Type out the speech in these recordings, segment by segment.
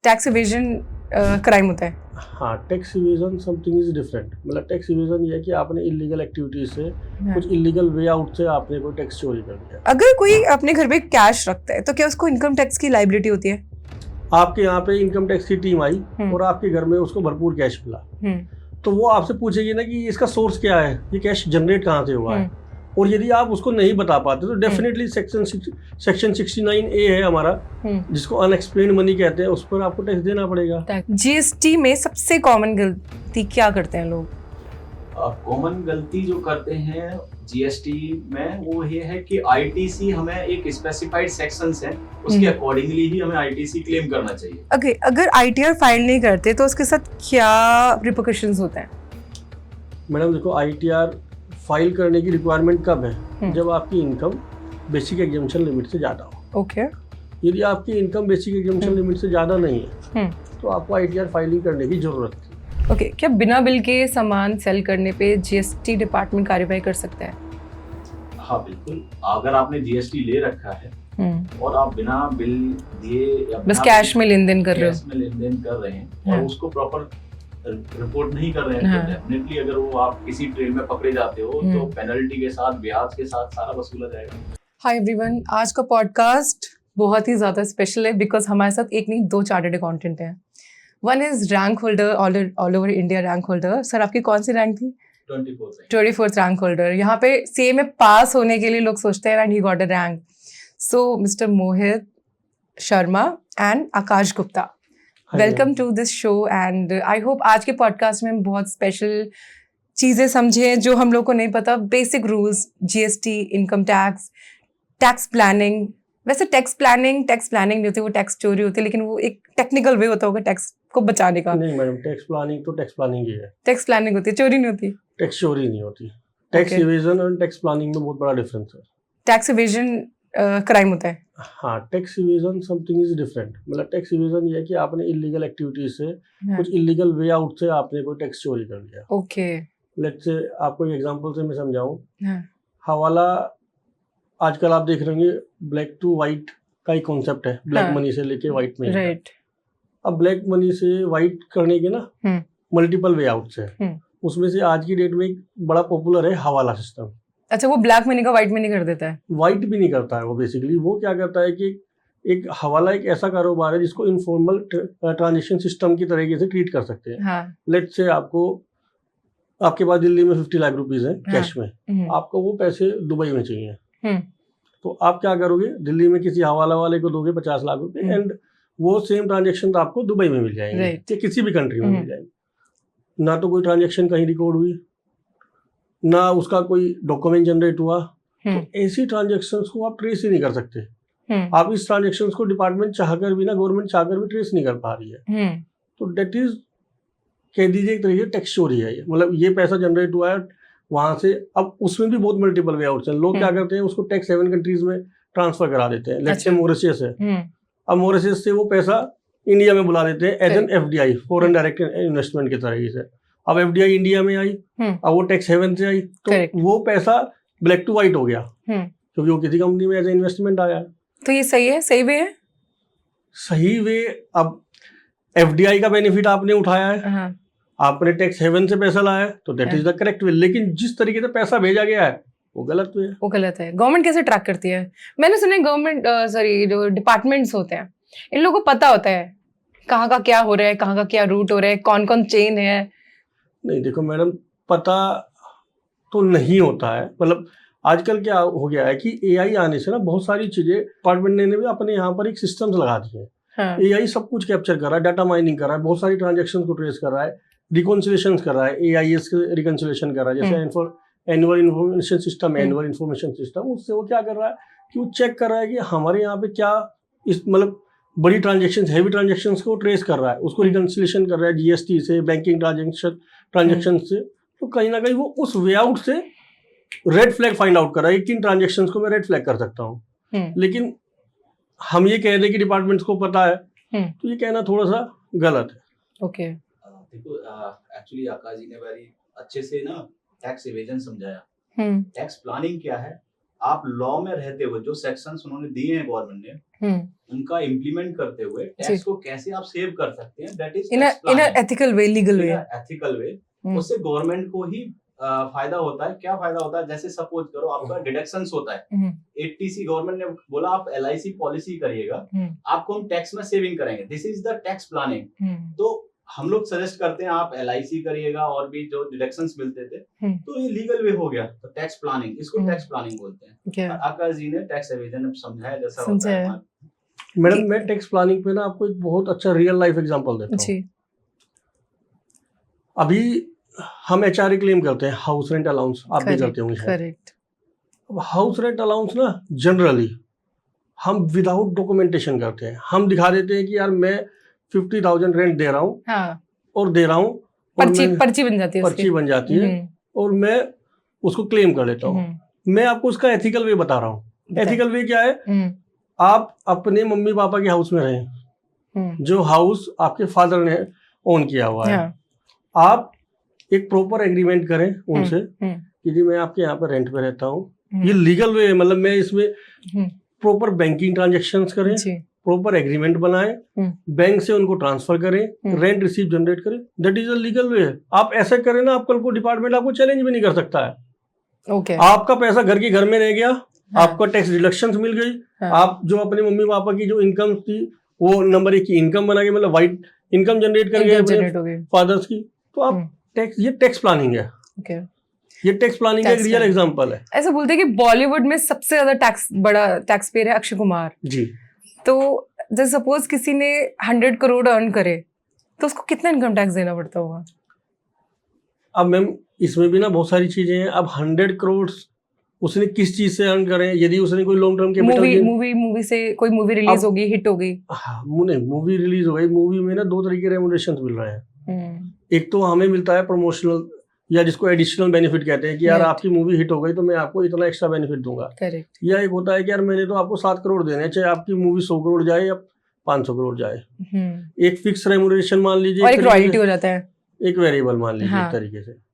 Tax evasion crime होता है। हाँ, tax evasion something is different. मतलब टैक्स इवेजन ये है कि आपने इलीगल एक्टिविटीज से कुछ इलीगल वे आउट से आपने कोई टैक्स चोरी कर दिया। अगर कोई अपने घर पे कैश रखता है तो क्या उसको इनकम टैक्स की लायबिलिटी होती है? आपके यहाँ पे इनकम टैक्स की टीम आई और आपके घर में उसको भरपूर कैश मिला, तो वो आपसे पूछेगी ना कि इसका सोर्स क्या है, ये कैश जनरेट कहाँ से हुआ है। और यदि आप उसको नहीं बता पाते तो डेफिनेटली सेक्शन 69A है हमारा, जिसको अनएक्सप्लेन्ड मनी कहते हैं, उस पर आपको टैक्स देना पड़ेगा। जीएसटी में सबसे कॉमन गलती क्या करते हैं लोग? कॉमन गलती जो करते हैं जीएसटी में वो ये है कि आईटीसी हमें एक स्पेसिफाइड सेक्शंस हैं, उसके अकॉर्डिंगली ही हमें आईटीसी क्लेम करना चाहिए। अगर आईटीआर फाइल नहीं करते तो उसके साथ क्या रिपरकशंस होते हैं? मैडम देखो, आईटीआर फाइल करने की रिक्वायरमेंट कब है? जब आपकी इनकम बेसिक एग्जम्पशन लिमिट से ज़्यादा हो। ओके। यदि आपकी इनकम बेसिक एग्जम्पशन लिमिट से ज़्यादा नहीं है तो आपको आईटीआर फाइलिंग करने की ज़रूरत है। ओके, क्या बिना बिल के सामान सेल करने पे जीएसटी डिपार्टमेंट कार्रवाई कर सकता है? हाँ बिल्कुल, अगर आपने जीएसटी ले रखा है और आप बिना बिल दिए या बस कैश में लेन देन कर रहे हैं और उसको प्रॉपर रिपोर्ट नहीं कर रहे हैं तो डेफिनेटली अगर वो आप किसी ट्रेल में पकड़े जाते हो तो पेनल्टी के साथ, ब्याज के साथ सारा वसूला जाएगा। हाय एवरीवन, आज का पॉडकास्ट बहुत ही ज़्यादा स्पेशल है बिकॉज हमारे साथ एक नहीं दो चार्टर्ड अकाउंटेंट हैं। One is rank holder, all over India rank holder. Sir, आपकी कौन सी रैंक थी? 24th rank holder. यहाँ पे सेम में पास होने के लिए लोग सोचते हैं and he got a rank. So mister Mohit Sharma and Akash Gupta, welcome to this show and I hope आज के पॉडकास्ट में हम बहुत स्पेशल चीज़ें समझें जो हम लोग को नहीं पता। Basic rules, GST, income tax, tax planning. वैसे टैक्स प्लानिंग नहीं होती, वो टैक्स चोरी होती है, लेकिन वो एक टेक्निकल वे होता होगा टैक्स को बचाने का। नहीं मैडम, टैक्स प्लानिंग तो टैक्स प्लानिंग ही है। टैक्स प्लानिंग होती है, चोरी नहीं होती। टैक्स चोरी नहीं होती। टैक्स इवेजन और टैक्स प्लानिंग में बहुत बड़ा डिफरेंस है। टैक्स इवेजन क्राइम होता है। हाँ, tax evasion something is different. मतलब टैक्स इवेजन ये है कि आपने इलीगल एक्टिविटीज से कुछ इलीगल वे आउट से आपने कोई टैक्स चोरी कर लिया। ओके, लेट्स से आपको एक एग्जांपल से मैं समझाऊं। हवाला आजकल आप देख रहे होंगे, ब्लैक टू वाइट का ही कॉन्सेप्ट है, ब्लैक मनी से लेके व्हाइट मनी। राइट। अब ब्लैक मनी से व्हाइट करने के ना मल्टीपल वे आउट्स है। उसमें से आज की डेट में एक बड़ा पॉपुलर है हवाला सिस्टम। अच्छा, वो ब्लैक मनी का व्हाइट मनी कर देता है? व्हाइट भी नहीं करता है वो। बेसिकली वो क्या करता है कि एक हवाला एक ऐसा कारोबार है जिसको इनफॉर्मल ट्रांजेक्शन सिस्टम की तरीके से ट्रीट कर सकते हैं। लेट्स से आपके पास दिल्ली में 50 लाख रुपीज है कैश में, आपको वो पैसे दुबई में चाहिए, तो आप क्या करोगे? दिल्ली में किसी हवाला वाले को दोगे 50 लाख रुपए एंड वो सेम ट्रांजेक्शन तो आपको दुबई में मिल जाएंगे या किसी भी कंट्री में मिल जाएंगे। ना तो कोई ट्रांजेक्शन कहीं रिकॉर्ड हुई, ना उसका कोई डॉक्यूमेंट जनरेट हुआ। तो ऐसी ट्रांजेक्शन्स को आप ट्रेस ही नहीं कर सकते। आप इस ट्रांजेक्शन्स को डिपार्टमेंट चाहकर भी ना, गवर्नमेंट चाहकर भी ट्रेस नहीं कर पा रही है। तो डेट इज, कह दीजिए एक तरीके से टैक्स चोरी है ये। मतलब ये पैसा जनरेट हुआ है वहां से। अब उसमें भी बहुत मल्टीपल वे आउट्स हैं। लोग क्या करते हैं, उसको टैक्स हेवन कंट्रीज में ट्रांसफर करा देते हैं। लेट्स से मॉरिशस है, अब मॉरिशस से वो पैसा इंडिया में बुला देते हैं as an FDI, foreign direct investment के तरीके से। अब एफडीआई इंडिया में आई, अब वो टैक्स हेवन से आई, तो वो पैसा ब्लैक टू व्हाइट हो गया क्योंकि वो किसी कंपनी में एज ए इन्वेस्टमेंट आया। तो ये सही है, सही वे है? सही वे, अब एफडीआई का बेनिफिट आपने उठाया है, आपने टैक्स हेवन से पैसा लाया है, तो that is the correct way. लेकिन जिस तरीके से पैसा भेजा गया है वो गलत वे है। वो गलत है। गवर्नमेंट कैसे ट्रैक करती है? मैंने सुना है गवर्नमेंट जो डिपार्टमेंट्स होते हैं, इन लोगों को पता होता है कहाँ का क्या हो रहा है, कहाँ का क्या रूट हो रहा है, कौन कौन चेन है। नहीं देखो मैडम, पता तो नहीं होता है। मतलब आजकल क्या हो गया है कि एआई आने से ना बहुत सारी चीजें डिपार्टमेंट ने भी अपने यहाँ पर एक सिस्टम्स लगा दिए हैं। एआई सब कुछ कैप्चर कर रहा है, डाटा माइनिंग कर रहा है, बहुत सारी ट्रांजेक्शन को ट्रेस कर रहा है, रिकॉन्सिलेशन कर रहा है, एआईएस रिकॉन्सिलेशन कर रहा है। जैसे annual information system, annual information system, उससे वो क्या कर रहा है कि वो चेक कर रहा है कि हमारे यहाँ पे क्या इस मतलब बड़ी ट्रांजेक्शन, हैवी ट्रांजेक्शन को ट्रेस कर रहा है, उसको रिकॉन्सिलेशन कर रहा है जीएसटी से, बैंकिंग ट्रांजेक्शन से। तो कहीं ना कहीं वो उस वे आउट से रेड फ्लैग फाइंड आउट कर रहा है, किन ट्रांजेक्शन्स को मैं रेड फ्लैग कर सकता हूँ। लेकिन हम ये कह दें कि डिपार्टमेंट्स को पता है, तो ये कहना थोड़ा सा गलत है। ओके, देखो एक्चुअली आकाश जी ने very अच्छे से ना टैक्स इवेजन समझाया। टैक्स प्लानिंग क्या है, आप लॉ में रहते हुए जो सेक्शंस उन्होंने दिए हैं गवर्नमेंट ने, उनका इम्प्लीमेंट करते हुए टैक्स को कैसे आप सेव कर सकते हैं, that is in a ethical way, legal way, ethical way. उससे गवर्नमेंट को ही फायदा होता है। क्या फायदा होता है? जैसे सपोज करो आपका डिडक्शंस होता है, 80C गवर्नमेंट ने बोला आप LIC पॉलिसी करिएगा, आपको हम टैक्स में सेविंग करेंगे, this is the tax planning. तो हम लोग सजेस्ट करते हैं आप LIC करिएगा, और भी जो डिडक्शंस मिलते थे, तो ये लीगल वे हो गया। तो टैक्स प्लानिंग, इसको टैक्स प्लानिंग बोलते हैं। आकाश जी ने टैक्स एविजन समझाया जैसा होता है। मैडम मैं टैक्स प्लानिंग पे ना आपको एक बहुत अच्छा रियल लाइफ एग्जांपल देता हूँ। अभी हम HRA क्लेम करते हैं, हाउस रेंट अलाउंस, आप भी करते होंगे। करेक्ट। अब हाउस रेंट अलाउंस ना जनरली हम विदाउट डॉक्यूमेंटेशन करते हैं। हम दिखा देते हैं कि यार मैं 50,000 रेंट दे रहा हूँ, हाँ, और दे रहा हूँ, पर्ची बन जाती है, पर्ची बन जाती है, और मैं उसको क्लेम कर लेता हूँ। मैं आपको उसका एथिकल वे बता रहा हूँ। एथिकल वे क्या है? आप अपने मम्मी पापा के हाउस में रहें, जो हाउस आपके फादर ने ओन किया हुआ है, आप एक प्रॉपर एग्रीमेंट करें उनसे कि जी मैं आपके यहाँ पर रेंट पे रहता हूँ। ये लीगल वे है, मतलब मैं इसमें प्रॉपर बैंकिंग ट्रांजेक्शंस करें, प्रॉपर एग्रीमेंट बनाएं, बैंक से उनको ट्रांसफर करें, रेंट रिसीव जनरेट करें, that is a legal way. आप ऐसे करें ना, आप कल को डिपार्टमेंट आपको चैलेंज भी नहीं कर सकता है। आपका पैसा घर के घर में रह गया, आपको टैक्स डिडक्शंस मिल गई, आप जो अपने मम्मी पापा की जो इनकम थी वो नंबर 1 की इनकम बना के, मतलब वाइट इनकम जनरेट कर गए फादर्स की। तो आप टैक्स, ये टैक्स प्लानिंग है। ये टैक्स प्लानिंग का एक रियल एग्जांपल है। ऐसा बोलते हैं कि बॉलीवुड में सबसे ज्यादा बड़ा टैक्स पेयर है अक्षय कुमार जी। तो जैसे सपोज किसी ने 100 करोड़ अर्न करे तो उसको कितना इनकम टैक्स देना पड़ता होगा? अब मैम इसमें भी ना बहुत सारी चीजें हैं। अब 100 करोड़ उसने किस चीज से अर्न करे? यदि उसने कोई लॉन्ग टर्म कैपिटल मूवी से कोई मूवी रिलीज होगी, हिट हो गई, नहीं मूवी रिलीज हो गई, मूवी में ना 2 तरह के रेम्यूनरेशन मिल रहे हैं। एक तो हमें मिलता है प्रमोशनल, या जिसको एडिशनल बेनिफिट कहते हैं कि यार आपकी मूवी हिट हो गई तो मैं आपको इतना एक्स्ट्रा बेनिफिट दूंगा। या एक होता है कि यार मैंने तो आपको 7 करोड़ देने हैं, चाहे आपकी मूवी 100 करोड़ जाए या 500 करोड़ जाए। एक फिक्स रेम्यूनरेशन मान लीजिए, और एक रॉयल्टी हो जाता है, एक वेरिएबल मान लीजिए। एक तरीके से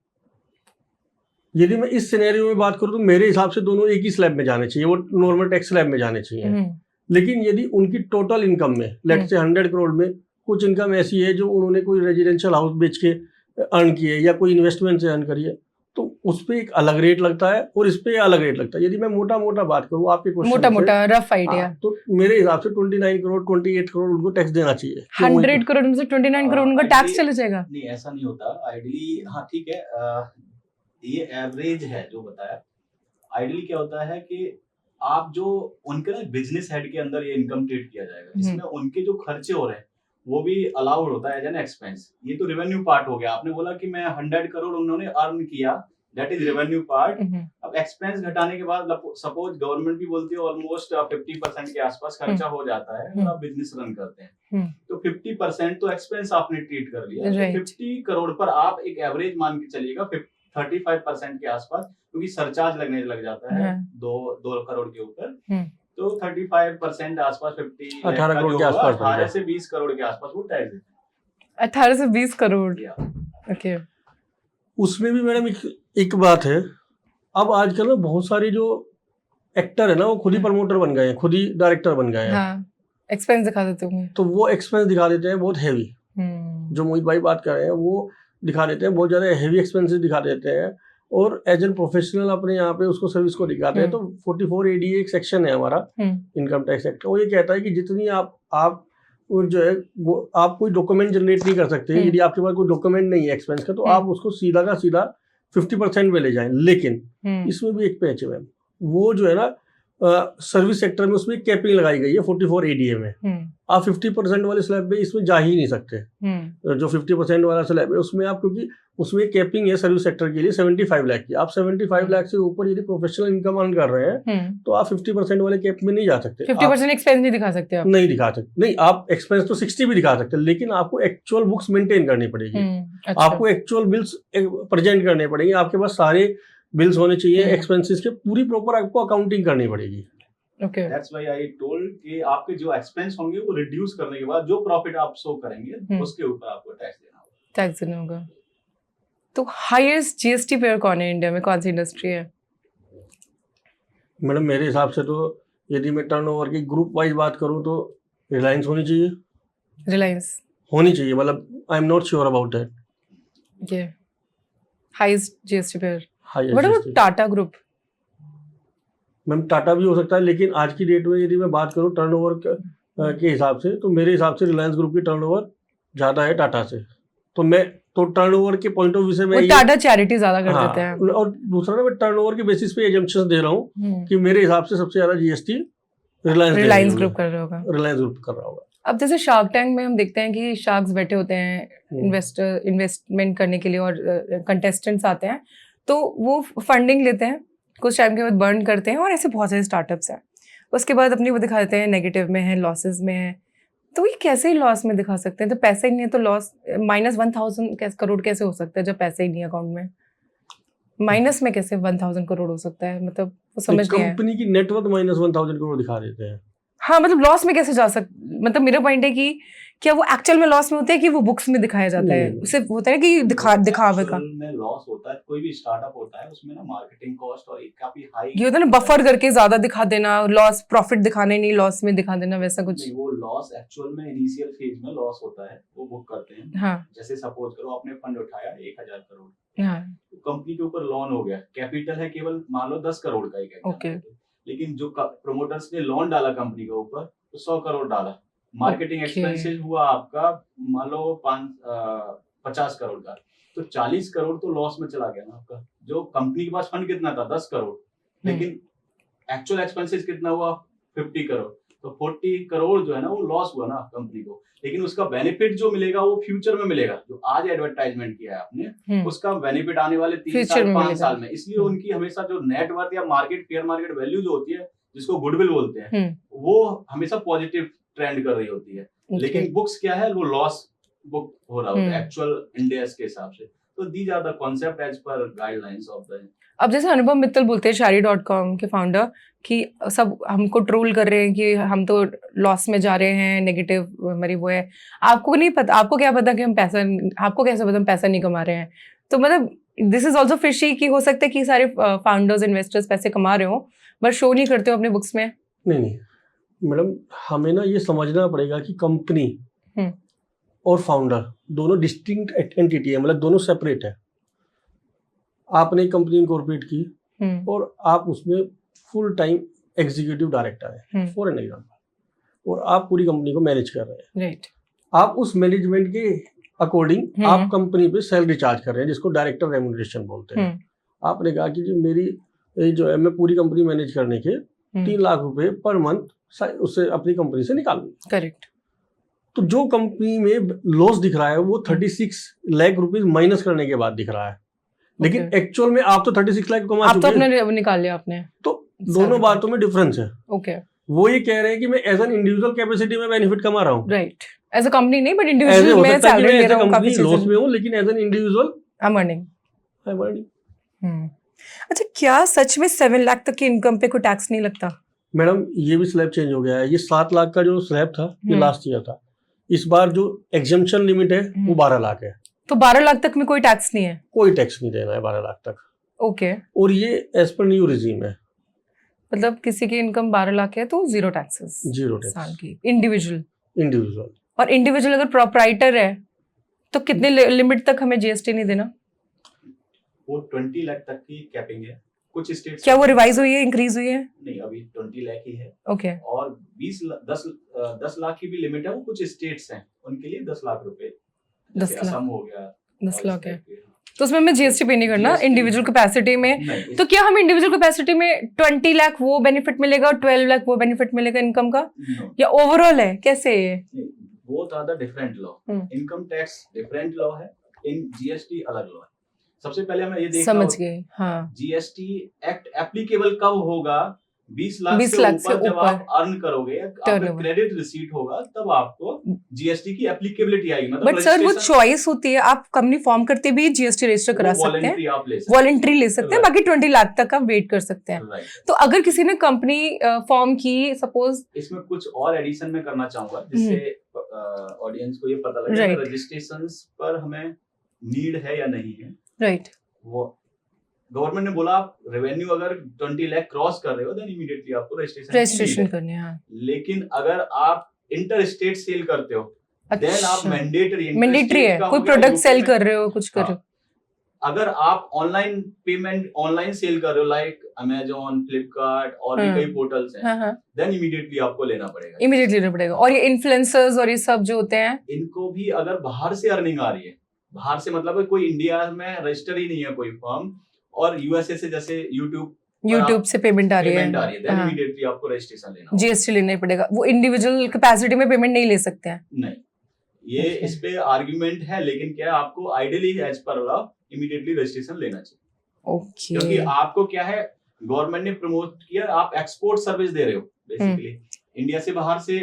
यदि मैं इस सिनेरियो में बात करूं तो मेरे हिसाब से दोनों एक ही स्लैब में जाने चाहिए, वो नॉर्मल टैक्स स्लैब में जाने चाहिए। लेकिन यदि उनकी टोटल इनकम में लेट्स से 100 करोड़ में कुछ इनकम ऐसी है जो उन्होंने कोई रेजिडेंशियल हाउस बेच के अर्न किए या कोई इन्वेस्टमेंट से अर्न करी है, तो उस पे एक अलग रेट लगता है और इस पे अलग रेट लगता है। यदि मैं मोटा बात करूँ आपके क्वेश्चन मोटा रफ आइडिया, तो मेरे हिसाब से 29 करोड़ 28 करोड़ उनको टैक्स देना चाहिए। 100 करोड़ में से 29 करोड़ उनका टैक्स चले जाएगा? नहीं, ऐसा नहीं होता आइडियली। हाँ ठीक है, ये एवरेज है जो बताया। आइडियली क्या होता है कि आप जो उनके ना बिजनेस हेड के अंदर ये इनकम ट्रीट किया जाएगा, जिसमें उनके जो खर्चे हो रहे हैं वो भी अलाउड होता है एज एन एक्सपेंस। ये तो रेवेन्यू पार्ट हो गया। आपने बोला कि मैं 100 करोड़ उन्होंने अर्न किया, दैट इज रेवेन्यू पार्ट। अब एक्सपेंस घटाने के बाद सपोज गवर्नमेंट भी बोलती है ऑलमोस्ट 50% के आसपास खर्चा हो जाता है अगर आप बिजनेस रन करते हैं, तो 50% तो एक्सपेंस आपने ट्रीट कर लिया। तो 50 करोड़ पर आप एक एवरेज मान के चलिएगा 35% के आसपास, क्योंकि सरचार्ज लगने लग जाता है 2 करोड़ के ऊपर, तो 35% आसपास 18 करोड़ के आसपास, 18 से 20 करोड़ के आसपास वो टैक्स देते हैं। 18 से 20 करोड़, ओके। उसमें भी मैडम एक बात है, अब आजकल ना बहुत सारे जो एक्टर है ना वो खुद ही प्रमोटर बन गए हैं, खुद ही डायरेक्टर बन गए हैं। हाँ, एक्सपेंस दिखा देते होंगे, तो वो एक्सपेंस दिखा देते हैं बहुत हैवी। जो मोहित भाई बात कर रहे हैं वो दिखा देते हैं, बहुत ज्यादा हैवी एक्सपेंसेस दिखा देते हैं, और एज एन प्रोफेशनल अपने यहाँ पे उसको सर्विस को दिखाते हैं। तो 44 ADA एक सेक्शन है हमारा इनकम टैक्स एक्ट का, वो ये कहता है कि जितनी आप जो है वो आप कोई डॉक्यूमेंट जनरेट नहीं कर सकते। यदि आपके पास कोई डॉक्यूमेंट नहीं है एक्सपेंस का, तो आप उसको सीधा का सीधा 50% में ले जाएं। लेकिन इसमें भी एक पैच है मैम, वो जो है ना सर्विस सेक्टर में उसमें कैपिंग लगाई गई है 44 ADA में। आप 50% वाले स्लैब में इसमें जा ही नहीं सकते। जो 50% वाला स्लैब है उसमें आप, क्योंकि उसमें कैपिंग है सर्विस सेक्टर के लिए 75 लाख की। आप 75 लाख से ऊपर यदि प्रोफेशनल इनकम अर्न कर रहे हैं तो आप 50% वाले कैप में नहीं जा सकते। 50% एक्सपेंस नहीं दिखा सकते आप? नहीं दिखा सकते, नहीं। आप एक्सपेंस तो 60 भी दिखा सकते हैं, लेकिन आपको एक्चुअल बुक्स मेंटेन करनी पड़ेगी। अच्छा। आपको एक्चुअल बिल्स प्रेजेंट करने पड़ेंगे, आपके पास सारे बिल्स होने चाहिए एक्सपेंसेस के, पूरी प्रॉपर आपको अकाउंटिंग करनी पड़ेगी। Okay. That's why I told कि आपके जो एक्सपेंस होंगे वो रिड्यूस करने के बाद जो प्रॉफिट आप शो करेंगे उसके ऊपर आपको टैक्स देना होगा। तो हाईएस्ट जीएसटी पेयर कौन है इंडिया में, कौन सी इंडस्ट्री है? मैडम मेरे हिसाब से तो यदि मैं टर्नओवर की ग्रुप वाइज बात करूं तो रिलायंस होनी चाहिए, रिलायंस होनी चाहिए, मतलब I am not sure about that. ये highest GST payer. Highest what about Tata group? Ma'am Tata भी हो सकता है, लेकिन आज की डेट में यदि मैं बात करूँ टर्नओवर के हिसाब से, तो मेरे हिसाब से रिलायंस ग्रुप की टर्नओवर ज़्यादा है टाटा से। तो टर्नओवर के पॉइंट ऑफ व्यू से मैं टाटा चैरिटी ज़्यादा कर देते हैं। और दूसरा ना, मैं टर्नओवर के बेसिस पे एजम्पशंस दे रहा हूँ कि मेरे हिसाब से सबसे ज़्यादा जीएसटी रिलायंस ग्रुप कर रहा होगा। रिलायंस ग्रुप कर रहा होगा। अब जैसे शार्क टैंक में हम देखते हैं कि शार्क्स बैठे होते हैं इन्वेस्टमेंट करने के लिए, और कंटेस्टेंट्स आते हैं तो वो फंडिंग लेते हैं, कुछ टाइम के बाद बर्न करते हैं, और ऐसे बहुत सारे स्टार्टअप्स हैं। उसके बाद अपनी वो दिखा देते हैं नेगेटिव में है, लॉसेस में है। तो ये कैसे लॉस में दिखा सकते हैं? तो पैसा ही नहीं है तो लॉस -1000 करोड़ कैसे हो सकता है जब पैसा ही नहीं है अकाउंट में? माइनस में कैसे 1000 करोड़ हो सकता है? मतलब वो समझ नहीं आया। कंपनी की नेटवर्थ -1000 करोड़ दिखा देते हैं। हाँ, मतलब लॉस में कैसे जा मतलब मेरा पॉइंट है कि क्या वो एक्चुअल में लॉस में होते हैं कि वो बुक्स में दिखाया जाता है? उससे होता है कि दिखावे का में लॉस होता है। कोई भी स्टार्टअप होता है उसमें ना मार्केटिंग कॉस्ट और एक काफी हाई ये होता है ना, बफर करके ज्यादा दिखा देना, लॉस प्रॉफिट दिखाने नहीं, लॉस में दिखा देना, वैसा कुछ। वो लॉस एक्चुअल में इनिशियल फेज में लॉस होता है, वो बुक करते हैं। हाँ। जैसे सपोज करो आपने फंड उठाया 1000 करोड़, हाँ। तो कंपनी के ऊपर लोन हो गया, कैपिटल है केवल मान लो 10 करोड़ का ही, ओके। लेकिन जो प्रमोटर्स ने लोन डाला कंपनी के ऊपर तो 100 करोड़ डाला। मार्केटिंग एक्सपेंसेस हुआ आपका मान लो 50 करोड़ का, तो 40 करोड़ तो लॉस में चला गया ना आपका। जो कंपनी के पास फंड कितना था 10 करोड़, लेकिन एक्चुअल एक्सपेंसेस कितना हुआ 50 करोड़, तो 40 करोड़ जो है ना वो लॉस हुआ ना कंपनी को। लेकिन उसका बेनिफिट जो मिलेगा वो फ्यूचर में मिलेगा। जो आज एडवर्टाइजमेंट किया है आपने, उसका बेनिफिट आने वाले 3 साल 5 साल में। इसलिए उनकी हमेशा जो नेटवर्थ या फेयर मार्केट वैल्यू जो होती है, जिसको गुडविल बोलते हैं, वो हमेशा पॉजिटिव ट्रेंड कर रही होती है। लेकिन बुक्स क्या है, वो लॉस बुक हो रहा होता है एक्चुअल इंडेक्स के हिसाब से। तो these are the concept as per guidelines of the. अब जैसे अनुभव मित्तल बोलते हैं, Shaadi.com के फाउंडर, कि सब हमको ट्रोल कर रहे हैं कि हम तो लॉस में जा रहे हैं, नेगेटिव हमारी वो है। आपको नहीं पता, आपको क्या पता कि हम पैसा, आपको कैसे पता हम पैसा नहीं कमा रहे हैं? तो मतलब दिस इज ऑल्सो फिशी कि हो सकता है कि सारे फाउंडर्स इन्वेस्टर्स पैसे कमा रहे हो बट शो नहीं करते हो अपने बुक्स में। नहीं मैडम, हमें ना ये समझना पड़ेगा कि कंपनी और फाउंडर दोनों डिस्टिंक्ट एंटिटी है, मतलब दोनों सेपरेट है। आपने कंपनी इनकॉर्पोरेट की और आप उसमें फुल टाइम एग्जीक्यूटिव डायरेक्टर है फॉर एन एग्जांपल, और आप पूरी कंपनी को मैनेज कर रहे हैं। राइट। आप उस मैनेजमेंट के अकॉर्डिंग आप कंपनी पे सैलरी चार्ज कर रहे हैं, जिसको डायरेक्टर रेम्यूनरेशन बोलते हैं। आपने कहा कि जी मेरी जो है, मैं पूरी कंपनी मैनेज करने के 3 लाख रुपए पर मंथ उससे अपनी कंपनी से निकालूंगा। करेक्ट। तो जो कंपनी में लॉस दिख रहा है वो 36 लाख रुपीस माइनस करने के बाद दिख रहा है, लेकिन एक्चुअल में आप तो 36 लाख कमा चुके हैं। आप तो अपने निकाल लिया आपने। तो दोनों बातों में डिफरेंस है। ओके। वो ये कह रहे हैं कि मैं एज एन इंडिविजुअल कैपेसिटी में बेनिफिट कमा रहा हूँ। राइट। एज अ कंपनी नहीं, बट इंडिविजुअल मैं सैलरी ले रहा हूँ, काफी लॉस में हूँ, लेकिन as an individual I am earning. अच्छा, क्या सच में 7 लाख तक की इनकम पे कोई टैक्स नहीं लगता? मैडम ये भी स्लैब चेंज हो गया है। ये 7 लाख का जो स्लैब था ये लास्ट ईयर था। इस बार जो एग्जम्पशन लिमिट है वो 12 लाख है। तो 12 लाख तक में कोई टैक्स नहीं है? कोई टैक्स नहीं देना है 12 लाख तक। ओके। और ये एज पर न्यू रिजीम है। मतलब किसी की इनकम 12 लाख है तो जीरो टैक्सेस, जीरो टैक्स साल की, इंडिविजुअल। और इंडिविजुअल अगर प्रोप्राइटर है तो कितने लिमिट तक हमें जीएसटी नहीं देना? वो 20 लाख तक की कैपिंग है कुछ स्टेट्स। क्या वो रिवाइज हुई है, इंक्रीज हुई है? नहीं, अभी 20 लाख ही है। ओके। और 10 लाख की भी लिमिट है, वो कुछ स्टेट्स हैं उनके लिए 10 लाख रुपए। 10 लाख असम हो गया, 10 लाख है, तो उसमें हमें जीएसटी पे नहीं करना इंडिविजुअल कैपेसिटी में। तो क्या हमें इंडिविजुअल कैपेसिटी में 20 लाख वो बेनिफिट मिलेगा और 12 लाख वो बेनिफिट मिलेगा इनकम का, या ओवरऑल है? कैसे है? Both are the different law. Income tax different law है, इन जीएसटी अलग लॉ है। सबसे पहले हमें ये देखना, समझ गए, हाँ, जीएसटी एक्ट एप्लीकेबल कब होगा? 20 लाख से ऊपर जब आप अर्न करोगे, आपका क्रेडिट रिसीट होगा, तब आपको जीएसटी की एप्लीकेबिलिटी आएगी। मतलब बट सर वो चॉइस होती है, आप कंपनी फॉर्म करते भी जीएसटी रजिस्टर करा सकते हैं, वॉलंटरी ले सकते हैं, बाकी 20 लाख तक आप वेट कर सकते हैं। तो अगर किसी ने कंपनी फॉर्म की, सपोज, इसमें कुछ और एडिशन में करना चाहूंगा जिससे ऑडियंस को ये पता लगे रजिस्ट्रेशंस पर हमें नीड है या नहीं है। राइट। वो गवर्नमेंट ने बोला आप रेवेन्यू अगर 20 लाख क्रॉस कर रहे हो देन इमीडिएटली आपको रजिस्ट्रेशन करनी है। लेकिन अगर आप इंटर स्टेट सेल करते हो देन आप मैंडेटरी है, कोई प्रोडक्ट सेल कर रहे हो, कुछ कर रहे हो। अगर आप ऑनलाइन सेल कर रहे हो लाइक अमेजोन, फ्लिपकार्ट और भी कई पोर्टल्स हैं, देन इमीडिएटली आपको लेना पड़ेगा। और ये इन्फ्लुएंसर्स और ये सब जो होते हैं, इनको भी अगर बाहर से अर्निंग आ रही है, बाहर से मतलब कोई इंडिया में रजिस्टर ही नहीं है कोई फर्म, और यूएसए से जैसे यूट्यूब से पेमेंट आ रही है, देन इमीडिएटली आपको रजिस्ट्रेशन लेना, जीएसटी लेना ही पड़ेगा। वो इंडिविजुअल कैपेसिटी में पेमेंट नहीं ले सकते हैं। नहीं, ये इस पे आर्गुमेंट है, लेकिन क्या है आपको ideally as per law immediately registration लेना चाहिए। ओके। क्योंकि आपको क्या है, गवर्नमेंट ने प्रमोट किया, आप एक्सपोर्ट सर्विस दे रहे हो बेसिकली, इंडिया से बाहर से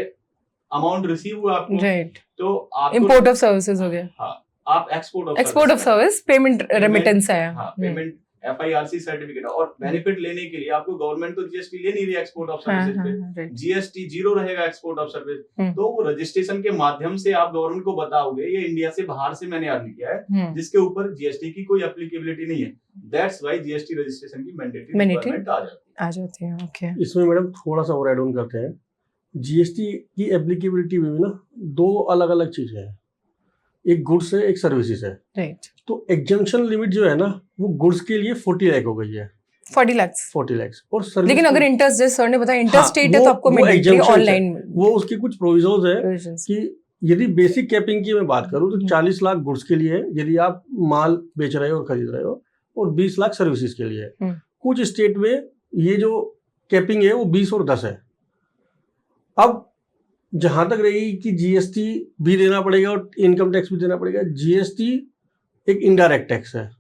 अमाउंट रिसीव हुआ आपको, राइट, तो आप इंपोर्ट ऑफ सर्विसेज हो गया। हाँ, आप export of service payment remittance है। हाँ, पेमेंट FIRC सर्टिफिकेट, और बेनिफिट लेने के लिए आपको गवर्नमेंट तो जीएसटी ले नहीं रही एक्सपोर्ट ऑफ सर्विसेज पे, जीएसटी 0 रहेगा एक्सपोर्ट ऑफ सर्विस, तो वो रजिस्ट्रेशन के माध्यम से आप गवर्नमेंट को बताओगे ये इंडिया से बाहर से मैंने अर्न किया है, जिसके ऊपर जीएसटी की कोई एप्लीकेबिलिटी नहीं है। दैट्स व्हाई जीएसटी रजिस्ट्रेशन की मैंडेटरी रिक्वायरमेंट आ जाती है। ओके, इसमें मैडम थोड़ा सा और ऐड ऑन करते हैं, जीएसटी की एप्लीकेबिलिटी में भी ना 2 अलग अलग चीजें हैं, एक गुड्स है, एक सर्विसेज है। राइट। तो एग्जम्पशन लिमिट जो है ना, वो गुड्स के लिए 40 लाख हो गई है। 40 लाख और सर्विस, लेकिन अगर इंटर, जैसे सर ने बताया इंटर स्टेट है, तो आपको मैंडेटरी ऑनलाइन, वो उसकी कुछ प्रोविजोज है कि यदि बेसिक कैपिंग की मैं बात करूं तो 40 लाख गुड्स के लिए है, यदि आप माल बेच रहे हो और खरीद रहे हो, और 20 लाख सर्विसेज के लिए है। कुछ स्टेट में ये जो कैपिंग है वो 20 और 10 है। अब जहां तक रही कि जीएसटी भी देना पड़ेगा और इनकम टैक्स भी देना पड़ेगा, जीएसटी एक इनडायरेक्ट टैक्स है।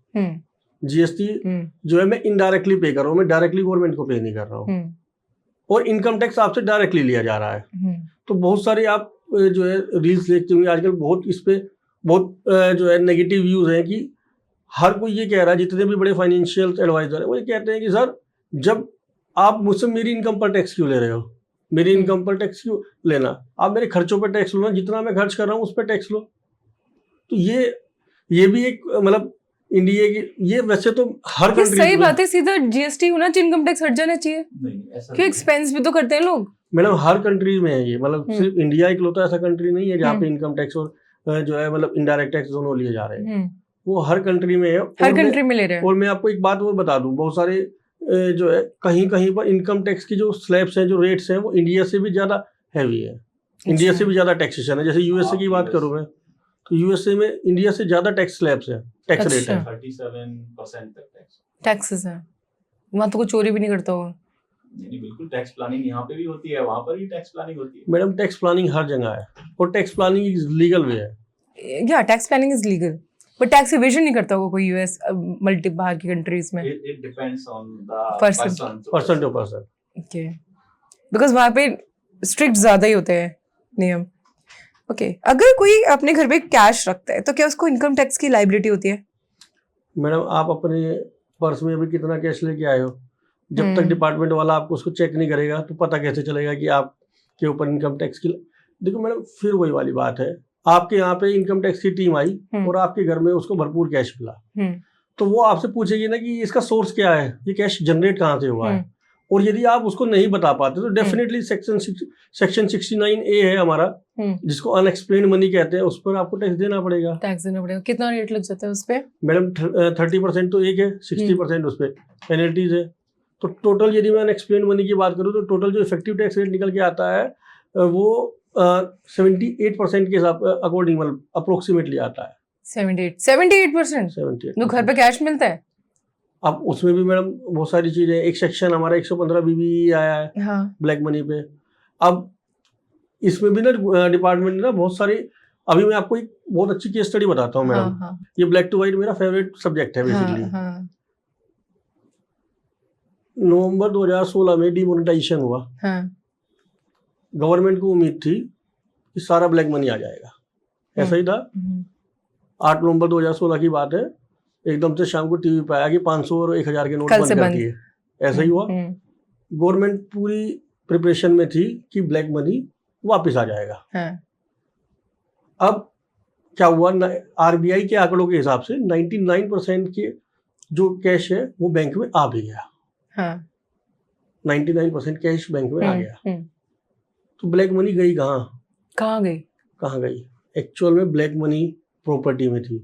जीएसटी जो है मैं इनडायरेक्टली पे कर रहा हूँ, मैं डायरेक्टली गवर्नमेंट को पे नहीं कर रहा हूँ, और इनकम टैक्स आपसे डायरेक्टली लिया जा रहा है। तो बहुत सारे आप जो है रील्स देखते होंगे आजकल, बहुत इस पे बहुत जो है नेगेटिव व्यूज हैं कि हर कोई ये कह रहा है, जितने भी बड़े फाइनेंशियल एडवाइजर है वो ये कहते हैं कि सर जब आप मुझसे मेरी इनकम पर टैक्स क्यों ले रहे हो, मेरी इनकम पर टैक्स क्यों लेना, आप मेरे खर्चों पर टैक्स लो ना, जितना मैं खर्च कर रहा हूँ उस पर टैक्स लो। तो ये भी एक मतलब इंडिया की, ये वैसे तो हर कंट्री, सही बात है, सीधा जीएसटी होना चाहिए, इनकम टैक्स हट जाना चाहिए, क्यों एक्सपेंस भी तो करते हैं लोग। मैडम हर कंट्री में है ये, मतलब सिर्फ इंडिया इकलौता ऐसा कंट्री नहीं है जहाँ पे इनकम टैक्स और जो है मतलब इनडायरेक्ट टैक्स दोनों लिए जा रहे हैं, वो हर कंट्री में है, हर कंट्री में ले रहे हैं। और मैं आपको एक बात और बता दूं, बहुत सारे जो है कहीं कहीं पर इनकम टैक्स की जो स्लैब्स हैं, जो रेट्स हैं, वो इंडिया से भी ज्यादा हैवी है, इंडिया से भी ज्यादा टैक्सेशन है। जैसे यूएसए की बात करूं मैं, तो यूएसए में इंडिया से ज्यादा टैक्स स्लैब्स है, टैक्स रेट है, 37% तक टैक्सेस है। वहाँ तो कोई चोरी भी नहीं करता होगा। नहीं, बिल्कुल टैक्स प्लानिंग यहाँ पे भी होती है, वहाँ पर भी टैक्स प्लानिंग होती है। मैडम टैक्स प्लानिंग हर जगह है, और tax planning is legal way है। या tax planning is legal, but tax evasion नहीं करता होगा कोई यूएस मल्टी बाहर की कंट्रीज में। It depends on the person to person. Okay, because वहाँ पे स्ट्रिक्ट ज्यादा ही होते हैं नियम। ओके, अगर कोई अपने घर पे कैश रखता है तो क्या उसको इनकम टैक्स की लायबिलिटी होती है? मैडम आप अपने पर्स में अभी कितना कैश लेके आए हो, जब तक डिपार्टमेंट वाला आपको उसको चेक नहीं करेगा तो पता कैसे चलेगा कि आपके ऊपर इनकम टैक्स की। देखो मैडम, फिर वही वाली बात है, आपके यहाँ पे इनकम टैक्स की टीम आई और आपके घर में उसको भरपूर कैश मिला, तो वो आपसे पूछेगी ना कि इसका सोर्स क्या है, ये कैश जनरेट कहाँ से हुआ है। और यदि आप उसको नहीं बता पाते तो डेफिनेटली सेक्शन 69A है हमारा, जिसको अनएक्सप्लेन्ड मनी कहते हैं, उस पर आपको टैक्स देना पड़ेगा। कितना रेट लग जाता है उस पर? मैडम 30% तो एक है, 60% उस पर पेनल्टीज है। तो टोटल यदि मैं अनएक्सप्लेन्ड मनी की बात करूँ तो टोटल जो इफेक्टिव टैक्स रेट निकल के आता है वो 78% के हिसाब अकॉर्डिंग मतलब अप्रोक्सीमेटली आता है। 78%? 78 तो घर पे कैश मिलता है। अब उसमें भी मैडम बहुत सारी चीजें, एक सेक्शन हमारा 115 BBE आया है, हाँ, ब्लैक मनी पे। अब इसमें भी ना डिपार्टमेंट ने ना बहुत सारी, अभी मैं आपको एक बहुत अच्छी केस स्टडी बताता हूँ मैडम। हाँ, ये ब्लैक टू व्हाइट मेरा फेवरेट सब्जेक्ट है बेसिकली। हाँ, नवंबर 2016 में डिमोनेटाइजेशन हुआ। गवर्नमेंट को उम्मीद थी कि सारा ब्लैक मनी आ जाएगा, ऐसा ही था। 8 नवंबर 2016 की बात है, एकदम से शाम को टीवी पे आया कि 500 और 1000 के नोट बंद कर दिए। ऐसा ही हुआ। गवर्नमेंट पूरी प्रिपरेशन में थी कि ब्लैक मनी वापस आ जाएगा। अब क्या हुआ, आरबीआई के आंकड़ों के हिसाब से 99% के जो कैश है वो बैंक में आ भी गया। 99% कैश बैंक में आ गया। तो ब्लैक मनी गई कहाँ? कहाँ गई? एक्चुअल में ब्लैक मनी प्रॉपर्टी में थी,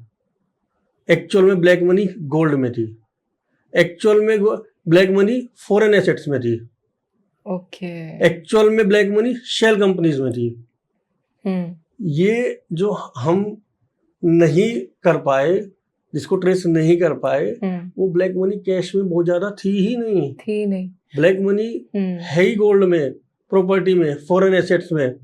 एक्चुअल में ब्लैक मनी गोल्ड में थी, एक्चुअल में ब्लैक मनी फॉरेन एसेट्स में थी, ओके, एक्चुअल में ब्लैक मनी शेल कंपनीज में थी। ये जो हम नहीं कर पाए, जिसको ट्रेस नहीं कर पाए, वो ब्लैक मनी कैश में बहुत ज्यादा थी ही नहीं। ब्लैक मनी है ही गोल्ड में, प्रॉपर्टी में, फॉरेन एसेट्स में,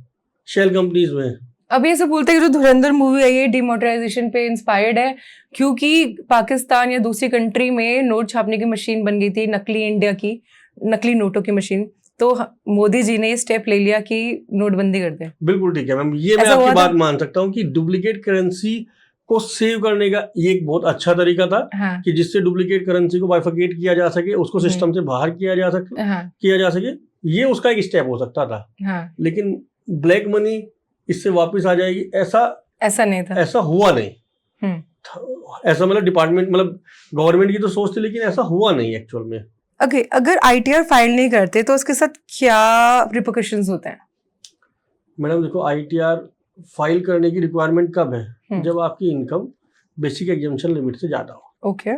शेल कंपनीज में। अब ये सब बोलते हैं कि जो धुरंधर मूवी आई है डिमोनेटाइजेशन पे इंस्पायर्ड है, क्योंकि पाकिस्तान या दूसरी कंट्री में नोट छापने की मशीन बन गई थी, नकली इंडिया की, नकली नोटों की मशीन, तो मोदी जी ने ये स्टेप ले लिया कि नोटबंदी कर दे। बिल्कुल ठीक है मैम, ये मैं आपकी बात मान सकता हूँ कि डुप्लीकेट करेंसी को सेव करने का ये एक बहुत अच्छा तरीका था। हाँ। कि जिससे डुप्लीकेट करेंसी को बाइफरकेट किया जा सके, उसको सिस्टम से बाहर किया जा सके, ये उसका एक स्टेप हो सकता था। हाँ। लेकिन ब्लैक मनी इससे वापस आ जाएगी, ऐसा नहीं था, ऐसा हुआ नहीं। ऐसा मतलब डिपार्टमेंट, मतलब गवर्नमेंट की तो सोच थी, लेकिन ऐसा हुआ नहीं एक्चुअल में। अगर ITR फाइल नहीं करते तो उसके साथ क्या रिपरकशंस होते हैं? मैडम देखो, ITR फाइल करने की रिक्वायरमेंट कब है? जब आपकी इनकम बेसिक एग्जम्पशन लिमिट से ज्यादा हो। ओके।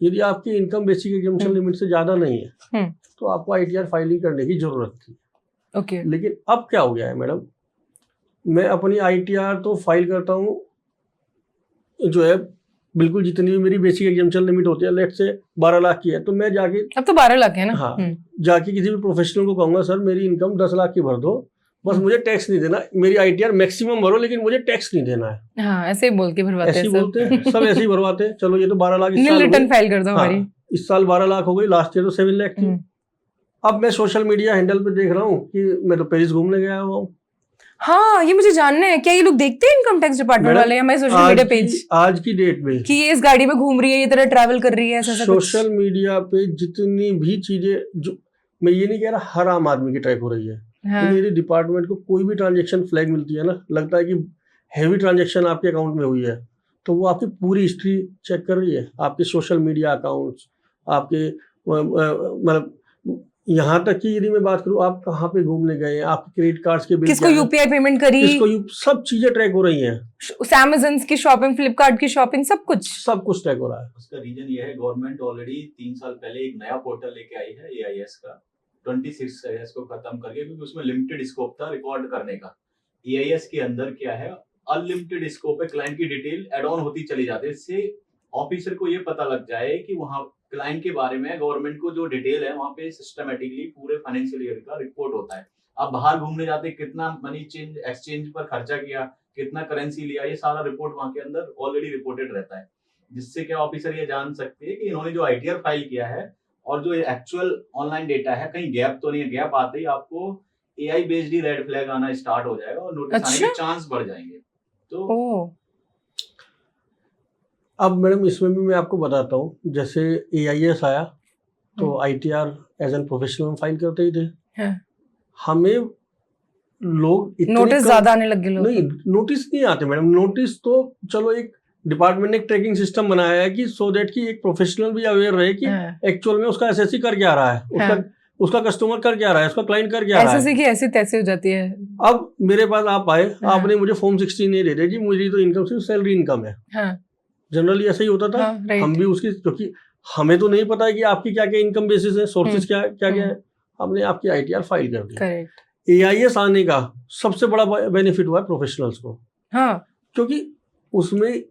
यदि आपकी इनकम बेसिक एग्जम्पशन लिमिट से ज्यादा नहीं है तो आपको ITR फाइलिंग करने की जरूरत थी। ओके। लेकिन अब क्या हो गया है मैडम, मैं अपनी ITR तो फाइल करता हूँ, जो है बिल्कुल जितनी भी मेरी बेसिक एग्जम्पशन लिमिट होती है, लेट से 12 लाख की है, तो मैं जाके, अब तो 12 लाख है ना? हाँ, जाके किसी भी प्रोफेशनल को कहूंगा सर मेरी इनकम 10 लाख की भर दो, बस मुझे टैक्स नहीं देना, मेरी ITR मैक्सिमम भरो लेकिन मुझे टैक्स नहीं देना है। हाँ, ऐसे ही बोल के भरवाते हैं, ऐसे ही बोलते हैं सब, ऐसे ही भरवाते हैं। चलो ये तो 12 लाख रिटर्न फाइल कर दो हमारी। इस साल 12 लाख हो गई, लास्ट ईयर तो 7 लाख थी। अब मैं सोशल मीडिया हैंडल पे देख रहा हूँ कि मैं तो पेरिस घूमने गया हुआ हूँ। हाँ, ये मुझे जानना है, क्या ये लोग देखते हैं इनकम टैक्स डिपार्टमेंट वाले हमारे सोशल मीडिया पेज आज की डेट में कि ये इस गाड़ी में घूम रही है, ये तरह ट्रैवल कर रही है, ऐसा सोशल मीडिया पे जितनी भी चीजें, जो मैं ये नहीं कह रहा हर आम आदमी की ट्रैक हो रही है, हाँ। यदि डिपार्टमेंट को कोई भी ट्रांजेक्शन फ्लैग मिलती है ना, लगता है कि हैवी ट्रांजेक्शन आपके अकाउंट में हुई है, तो वो आपकी पूरी हिस्ट्री चेक कर रही है, आपके सोशल मीडिया अकाउंट्स, आपके मतलब यहाँ तक कि यदि मैं बात करूँ आप कहाँ पे घूमने गए हैं, आपके क्रेडिट कार्ड्स के बिल, किसको UPI पेमेंट करी, सब चीजें ट्रैक हो रही हैं। Amazon की शॉपिंग, फ्लिपकार्ट की शॉपिंग, सब कुछ ट्रैक हो रहा है। उसका रीजन ये है, गवर्नमेंट ऑलरेडी 3 साल पहले एक नया पोर्टल लेके आई है AIS का, 26 AIS को खत्म करके, क्योंकि उसमें लिमिटेड स्कोप था रिकॉर्ड करने का। AIS के अंदर क्या है, अनलिमिटेड स्कोप है, क्लाइंट की डिटेल एड ऑन होती चली जाती है, इससे ऑफिसर को ये पता लग जाए कि वहाँ क्लाइंट के बारे में गवर्नमेंट को जो डिटेल है वहाँ पे सिस्टमेटिकली पूरे फाइनेंशियल ईयर का रिपोर्ट होता है। आप बाहर घूमने जाते कितना मनी चेंज एक्सचेंज पर खर्चा किया, कितना करेंसी लिया, ये सारा रिपोर्ट वहाँ के अंदर ऑलरेडी रिपोर्टेड रहता है, जिससे क्या ऑफिसर ये जान सकते हैं कि इन्होंने जो ITR फाइल किया है और जो एक्चुअल ऑनलाइन डेटा है कहीं गैप तो नहीं है। गैप आते ही आपको AI बेस्ड ही रेड फ्लैग आना स्टार्ट हो जाएगा और नोटिस आने के चांस बढ़ जाएंगे। तो अब मैडम इसमें भी मैं आपको बताता हूँ, जैसे AIS आया तो ITR as an professional file करते ही थे, हमें लोग नोटिस ज्यादा आने लगे, नहीं नोटिस नहीं आते मैडम, नोटिस तो चलो एक डिपार्टमेंट ने एक ट्रैकिंग सिस्टम बनाया है कि सो दैट कि एक प्रोफेशनल भी अवेयर रहे कि एक्चुअल में उसका SSC कर क्या रहा है, उसका कस्टमर कर क्या रहा है, उसका क्लाइंट कर क्या रहा है। SSC की ऐसी तैसी हो जाती है। अब मेरे पास आप आए, आपने मुझे फॉर्म 16 नहीं दे दिया जी, मुझे तो इनकम सिर्फ सैलरी इनकम है, जनरली ऐसा ही होता था। हम भी उसकी, क्योंकि हमें तो नहीं पता है कि आपकी क्या क्या इनकम बेसिस है, सोर्सेज क्या क्या है, हमने आपकी ITR फाइल कर दी। AIS आने का सबसे बड़ा बेनिफिट हुआ है प्रोफेशनल्स को, क्योंकि उसमें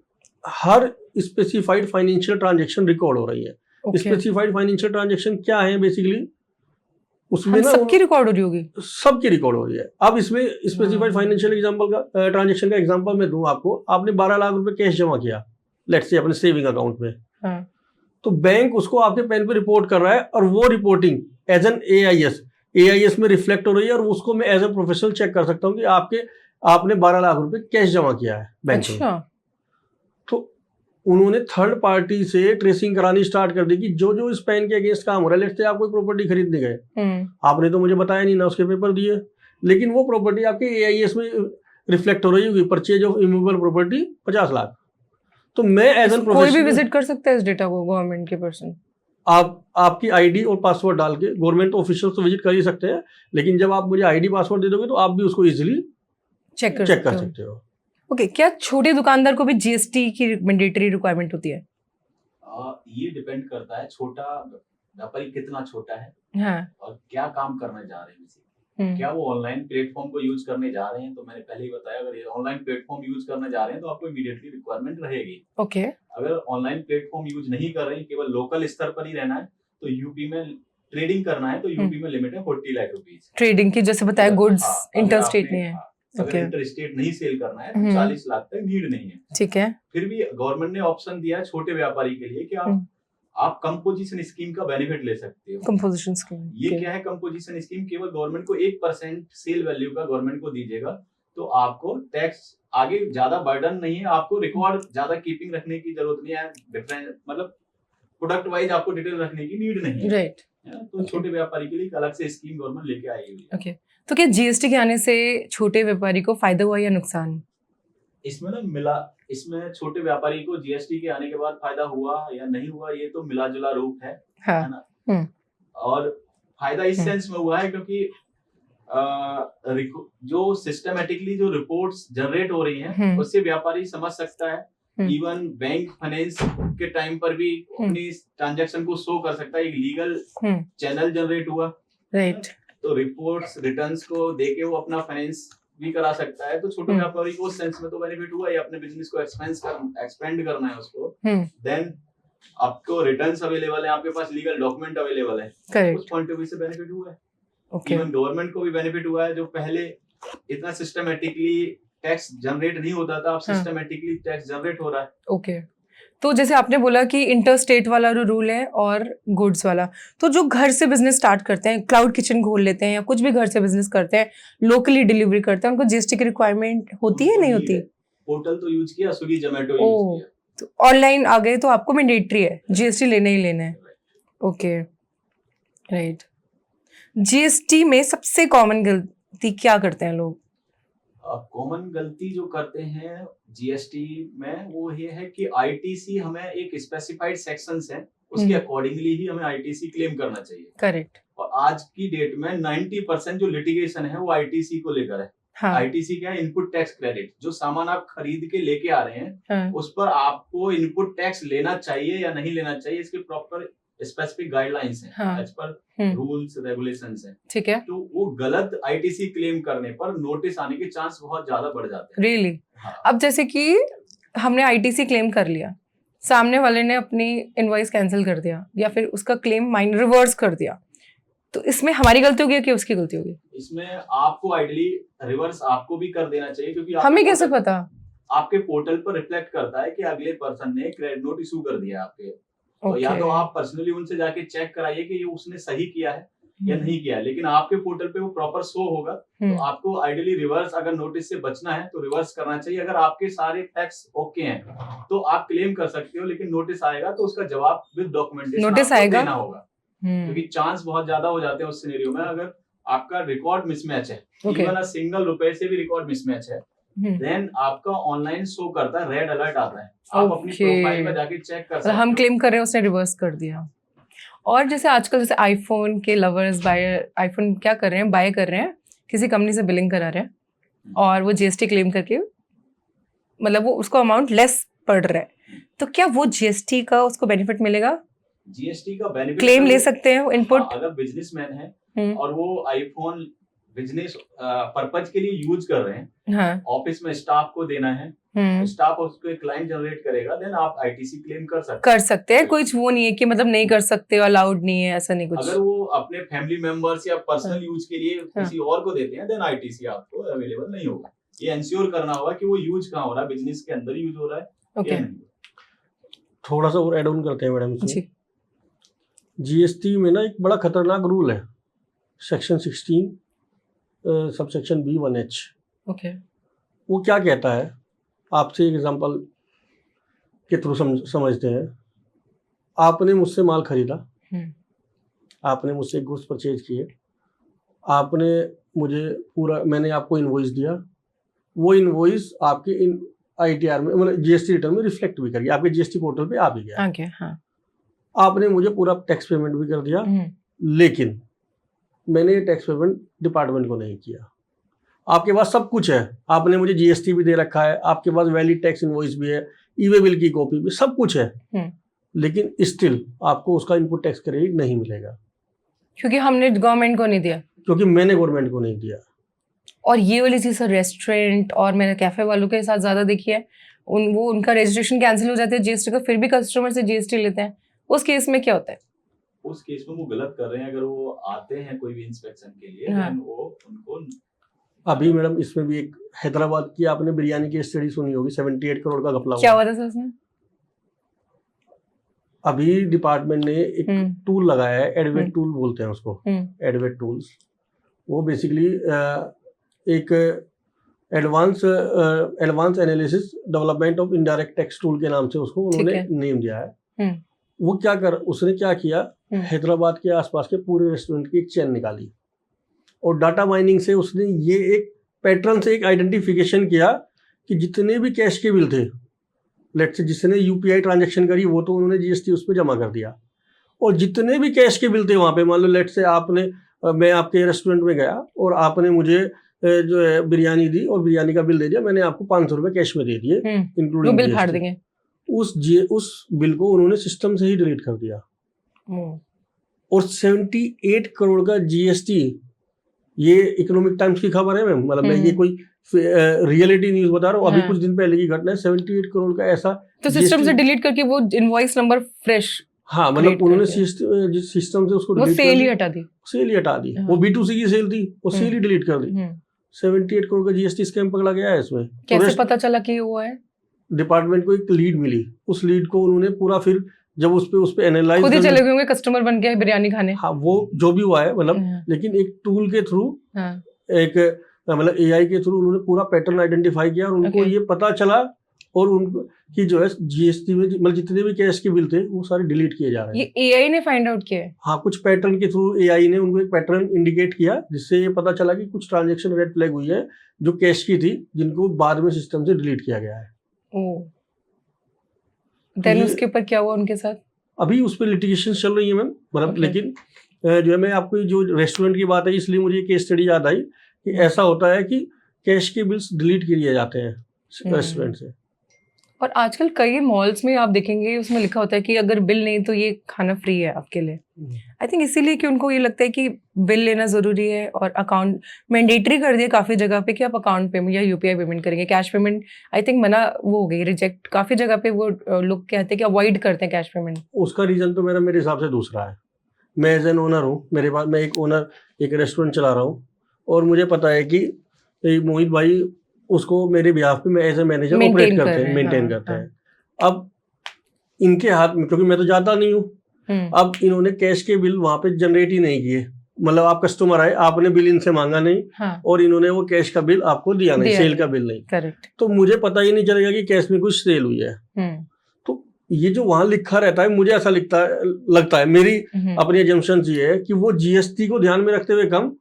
हर स्पेसिफाइड फाइनेंशियल ट्रांजेक्शन रिकॉर्ड हो रही है। स्पेसिफाइड फाइनेंशियल ट्रांजेक्शन क्या है बेसिकली, उसमें ना सबकी रिकॉर्ड हो रही होगी, सबकी रिकॉर्ड हो रही है। अब इसमें स्पेसिफाइड फाइनेंशियल एग्जांपल का ट्रांजेक्शन का एग्जांपल मैं दूं आपको, आपने 12 लाख रुपए कैश जमा किया लेट्स से अपने सेविंग अकाउंट में, तो बैंक उसको आपके पेन पे रिपोर्ट कर रहा है और वो रिपोर्टिंग एज एन AIS में रिफ्लेक्ट हो रही है और उसको मैं एज ए प्रोफेशनल चेक कर सकता हूँ कि आपने 12 लाख रुपए कैश जमा किया है बैंक में। तो उन्होंने थर्ड पार्टी से ट्रेसिंग करानी स्टार्ट कर दी कि जो जो इस पेन के अगेंस्ट काम हो रहा है, लेट्स से आप कोई प्रॉपर्टी खरीदने गए, आपने तो मुझे बताया नहीं ना, उसके पेपर दिए, लेकिन वो प्रॉपर्टी आपके AIS में रिफ्लेक्ट हो रही होगी, purchase of immovable property 50 lakh. तो मैं एज एन कोई भी विजिट कर सकता है इस डेटा को, गवर्नमेंट के पर्सन, आप आपकी ID और पासवर्ड डाल के गवर्नमेंट ऑफिशियल तो विजिट कर ही सकते हैं, लेकिन जब आप मुझे ID पासवर्ड दे दोगे तो आप भी उसको इजीली चेक कर सकते हो। ओके, क्या छोटे दुकानदार को भी जीएसटी की मैंडेटरी रिक्वायरमेंट होती है? ये डिपेंड करता है छोटा व्यापारी कितना छोटा है, हाँ, और क्या काम करने जा रहे हैं। क्या वो ऑनलाइन प्लेटफॉर्म को यूज करने जा रहे हैं, तो मैंने पहले ही बताया, अगर ये ऑनलाइन प्लेटफॉर्म यूज करने जा रहे हैं तो आपको इमीडिएटली रिक्वायरमेंट रहेगी। ओके। अगर ऑनलाइन प्लेटफॉर्म यूज नहीं कर रहे हैं, केवल लोकल स्तर पर ही रहना है, तो यूपी में ट्रेडिंग करना है तो यूपी में लिमिट है 40 लाख रुपीज ट्रेडिंग की, जैसे बताया गुड्स इंटर स्टेट नहीं है। अगर इंटर स्टेट नहीं सेल करना है तो 40 लाख तक नीड नहीं है। ठीक है। फिर भी गवर्नमेंट ने ऑप्शन दिया है छोटे व्यापारी के लिए कि आप कंपोजिशन स्कीम का बेनिफिट ले सकते हो। कंपोजिशन स्कीम ये क्या है? कंपोजिशन स्कीम केवल गवर्नमेंट को 1% सेल वैल्यू का गवर्नमेंट को दीजिएगा, तो आपको टैक्स आगे ज्यादा बर्डन नहीं है, आपको रिकॉर्ड ज्यादा कीपिंग रखने की जरूरत नहीं है, डिफरेंट मतलब प्रोडक्ट वाइज आपको डिटेल रखने की नीड नहीं है। राइट। तो छोटे व्यापारी के लिए एक अलग से स्कीम गवर्नमेंट लेके आई हुई है। ओके, तो क्या जीएसटी के आने से छोटे व्यापारी को फायदा हुआ या नुकसान? इसमें ना मिला, इसमें छोटे व्यापारी को जीएसटी के आने के बाद फायदा हुआ या नहीं हुआ, ये तो मिला जुला रूप है, हाँ, है ना। और फायदा इस सेंस में हुआ है क्योंकि जो सिस्टमेटिकली जो रिपोर्ट्स जनरेट हो रही हैं उससे व्यापारी समझ सकता है। इवन बैंक फाइनेंस के टाइम पर भी अपनी ट्रांजैक्शन को शो कर सकता है, एक लीगल चैनल जनरेट हुआ। राइट। तो रिपोर्ट्स रिटर्न्स को देके वो अपना फाइनेंस भी करा सकता है। तो छोटे व्यापारी को उस सेंस में तो बेनिफिट हुआ है, अपने बिजनेस को एक्सपेंड करना है उसको। देन आपको रिटर्न्स अवेलेबल है, आपके पास लीगल डॉक्यूमेंट अवेलेबल है, उस पॉइंट ऑफ व्यू से बेनिफिट हुआ है। इवन गवर्नमेंट को भी बेनिफिट हुआ है, जो पहले इतना सिस्टमेटिकली टैक्स जनरेट नहीं होता था, अब सिस्टमेटिकली टैक्स जनरेट हो रहा है। ओके, तो जैसे आपने बोला कि इंटर स्टेट वाला रूल है और गुड्स वाला, तो जो घर से बिजनेस स्टार्ट करते हैं, क्लाउड किचन खोल लेते हैं या कुछ भी घर से बिजनेस करते हैं, लोकली डिलीवरी करते हैं, उनको जीएसटी की रिक्वायरमेंट होती है नहीं होती? पोर्टल तो यूज किया, स्विगी जोमेटो यूज किया, तो ऑनलाइन आ गए तो आपको मैंडेटरी है, जीएसटी लेना ही लेना है। Okay, right. जीएसटी में सबसे कॉमन गलती क्या करते हैं लोग? कॉमन गलती जो करते हैं जीएसटी में वो ये है कि आईटीसी हमें एक स्पेसिफाइड सेक्शंस है, उसके अकॉर्डिंगली ही हमें आईटीसी क्लेम करना चाहिए। करेक्ट। और आज की डेट में 90% जो लिटिगेशन है वो आईटीसी को लेकर है। हाँ। आईटीसी क्या है? Input tax credit. जो सामान आप खरीद के लेके आ रहे हैं, हाँ, उस पर आपको इनपुट टैक्स लेना चाहिए या नहीं लेना चाहिए, इसके प्रॉपर स्पेसिफिक गाइडलाइंस हैं, हाँ, एज पर रूल्स रेगुलेशंस हैं। ठीक है। तो वो गलत आईटीसी क्लेम करने पर नोटिस आने के चांस बहुत ज्यादा बढ़ जाते हैं। रियली? हाँ। अब जैसे कि हमने आईटीसी क्लेम कर लिया, सामने वाले ने अपनी इनवॉइस कैंसिल कर दिया या फिर उसका क्लेम रिवर्स कर दिया, तो इसमें हमारी गलती होगी कि उसकी गलती होगी? इसमें आपको आइडियली रिवर्स आपको भी कर देना चाहिए, क्योंकि हमें कैसे पता? आपके पोर्टल पर रिफ्लेक्ट करता है कि अगले पर्सन ने क्रेडिट नोट इशू कर दिया आपके। तो या तो आप पर्सनली उनसे जाके चेक कराइए कि ये उसने सही किया है या नहीं किया है, लेकिन आपके पोर्टल पे वो प्रॉपर शो होगा। तो आपको आइडियली रिवर्स, अगर नोटिस से बचना है तो रिवर्स करना चाहिए। अगर आपके सारे फैक्ट्स ओके हैं तो आप क्लेम कर सकते हो, लेकिन नोटिस आएगा तो उसका जवाब विद डॉक्यूमेंटेशन नोटिस आएगा देना होगा, क्योंकि चांस बहुत ज्यादा हो जाते हैं उस सिनेरियो में। अगर आपका रिकॉर्ड मिसमैच है, इवन सिंगल रुपए से भी रिकॉर्ड मिसमैच है, देन आपका ऑनलाइन शो करता है, रेड अलर्ट आता है, आप अपनी प्रोफाइल में जाके चेक कर सकते हो। हम क्लेम कर रहे हैं, उसने रिवर्स कर दिया। और जैसे आजकल जैसे आईफोन के लवर्स आईफोन क्या कर रहे हैं, बाय कर रहे हैं, किसी कंपनी से बिलिंग करा रहे हैं और वो जीएसटी क्लेम करके मतलब वो उसको अमाउंट लेस पड़ रहा है, तो क्या वो जीएसटी का उसको बेनिफिट मिलेगा? जीएसटी का बेनिफिट क्लेम ले सकते हैं इनपुट? अगर बिजनेसमैन है और वो आईफोन बिजनेस पर्पज के लिए यूज कर रहे हैं, हाँ, ऑफिस में स्टाफ को देना है, स्टाफ उसको एक क्लाइंट जनरेट करेगा, देन आप आईटीसी क्लेम कर सकते हैं। कुछ वो नहीं है कि मतलब नहीं कर सकते, अलाउड नहीं है, ऐसा नहीं कुछ। अगर वो अपने फैमिली मेंबर्स या पर्सनल यूज के लिए किसी और को देते हैं, देन आईटीसी आपको अवेलेबल नहीं होगा। ये इंश्योर करना होगा कि वो यूज कहाँ हो रहा है, बिजनेस के अंदर यूज हो रहा है या नहीं। थोड़ा सा और एड ऑन करते हैं मैडम जी। जीएसटी में ना एक बड़ा खतरनाक रूल है, सेक्शन 16 सबसेक्शन B1H। ओके। वो क्या कहता है, आपसे एक एग्जांपल के थ्रू समझते हैं। आपने मुझसे माल खरीदा, आपने मुझसे गुड्स परचेज किए, आपने मुझे मैंने आपको इनवॉइस दिया, वो इनवॉइस आपके ITR में मतलब जीएसटी रिटर्न में रिफ्लेक्ट भी करिए, आपके जीएसटी पोर्टल पे आ भी गया। हाँ। आपने मुझे पूरा टैक्स पेमेंट भी कर दिया, लेकिन मैंने ये टैक्स पेमेंट डिपार्टमेंट को नहीं किया। आपके पास सब कुछ है, आपने मुझे जीएसटी भी दे रखा है, आपके पास वैलिड टैक्स इनवॉइस भी है, ई-वे बिल की कॉपी भी, सब कुछ है, लेकिन स्टिल आपको उसका इनपुट टैक्स क्रेडिट नहीं मिलेगा, क्योंकि हमने गवर्नमेंट को नहीं दिया, क्योंकि मैंने गवर्नमेंट को नहीं दिया। और ये वाली चीज रेस्टोरेंट और मैंने कैफे वालों के साथ ज्यादा देखी है, उनका रजिस्ट्रेशन कैंसिल हो जाता है जीएसटी का, फिर भी कस्टमर से जीएसटी लेते हैं। उस केस में क्या होता है? उस केस में वो गलत कर रहे हैं। अगर वो आते हैं कोई भी इंस्पेक्शन के लिए, हाँ। देन वो उनको अभी मैडम इसमें भी एक हैदराबाद की आपने बिरयानी की स्टडी सुनी होगी, 78 करोड़ का घपला क्या हुआ। हुआ था उसमें? अभी डिपार्टमेंट ने एक टूल लगाया है, एडवेट टूल बोलते हैं उसको, एडवेट टूल्स। वो बेसिकली एक advance analysis development of indirect tax tool के नाम से उसको उन्होंने नेम दिया है। वो उसने क्या किया, हैदराबाद के आसपास के पूरे रेस्टोरेंट की एक चेन निकाली और डाटा माइनिंग से उसने ये एक पैटर्न से एक आइडेंटिफिकेशन किया कि जितने भी कैश के बिल थे, लेट्स से जिसने यूपीआई ट्रांजैक्शन करी वो तो उन्होंने जीएसटी उस पर जमा कर दिया, और जितने भी कैश के बिल थे वहाँ पे, मान लो लेट्स से मैं आपके रेस्टोरेंट में गया और आपने मुझे जो है बिरयानी दी और बिरयानी का बिल दे दिया, मैंने आपको 500 रुपये कैश में दे दिए इंक्लूडिंग बिल फाड़ देंगे। उस बिल को उन्होंने सिस्टम से ही डिलीट कर दिया। और 78 करोड़ का जीएसटी, ये इकोनॉमिक टाइम्स की खबर है मैम, मतलब मैं ये कोई रियलिटी न्यूज बता रहा हूँ, अभी कुछ दिन पहले की घटना है। 78 करोड़ का ऐसा तो सिस्टम से डिलीट करके वो इनवॉइस नंबर फ्रेश, हाँ मतलब उन्होंने सिस्टम से उसको सेल ही हटा दी, वो B2C की सेल थी, वो सेल ही डिलीट कर दी। 78 करोड़ का जीएसटी स्कैम पकड़ा गया है इसमें। कैसे पता चला कि हुआ है? डिपार्टमेंट को एक लीड मिली, उस लीड को उन्होंने पूरा फिर जब उस पे एनालाइज, खुद ही चले गए होंगे कस्टमर बन के बिरयानी खाने। हाँ वो जो भी हुआ है मतलब, लेकिन एक टूल के थ्रू, एक मतलब एआई के थ्रू उन्होंने पूरा पैटर्न आइडेंटिफाई किया और उनको ये पता चला, और उनको कि जो है जीएसटी में मतलब जितने भी कैश के बिल थे वो सारे डिलीट किए जा रहे हैं। ये एआई ने फाइंड आउट किया है? हाँ, कुछ पैटर्न के थ्रू एआई ने उनको एक पैटर्न इंडिकेट किया, जिससे ये पता चला कि कुछ ट्रांजैक्शन रेड फ्लैग हुई है जो कैश की थी, जिनको बाद में सिस्टम से डिलीट किया गया है। देन उसके ऊपर क्या हुआ उनके साथ? अभी उस पर लिटिगेशन चल रही है मैम, मतलब लेकिन जो है मैं आपको जो रेस्टोरेंट की बात है इसलिए मुझे केस स्टडी याद आई कि ऐसा होता है कि कैश के बिल्स डिलीट किए जाते हैं रेस्टोरेंट से। और आजकल कई मॉल्स में आप देखेंगे उसमें लिखा होता है कि अगर बिल नहीं तो ये खाना फ्री है आपके लिए। आई थिंक इसीलिए कि उनको ये लगता है कि बिल लेना जरूरी है, और अकाउंट मैंडेटरी कर दिया काफी जगह पे कि आप अकाउंट पेमेंट या यूपीआई पेमेंट करेंगे। कैश पेमेंट आई थिंक मना वो हो गई, रिजेक्ट काफी जगह पे, वो लोग कहते हैं कि अवॉइड करते हैं कैश पेमेंट। उसका रीजन तो मेरे हिसाब से दूसरा है। मैं एज एन ओनर हूँ, मेरे पास मैं एक रेस्टोरेंट चला रहा हूँ, और मुझे पता है कि मोहित भाई उसको मेरे बिहाफ पे मैं एज ए मैनेजर ऑपरेट करते हैं, मेंटेन करते हैं। अब इनके हाथ में, क्योंकि मैं तो जाता नहीं हूँ, अब इन्होंने कैश के बिल वहां पे जनरेट ही नहीं किए, मतलब आप कस्टमर आए, आपने बिल इनसे मांगा नहीं, और इन्होंने वो कैश का बिल आपको दिया नहीं, सेल का बिल नहीं। करेक्ट। तो मुझे पता ही नहीं चलेगा कि कैश में कुछ सेल हुई है। तो ये जो वहां लिखा रहता है, मुझे ऐसा लगता है मेरी अपनी एजम्पशन ये है कि वो जीएसटी को ध्यान में रखते हुए कम,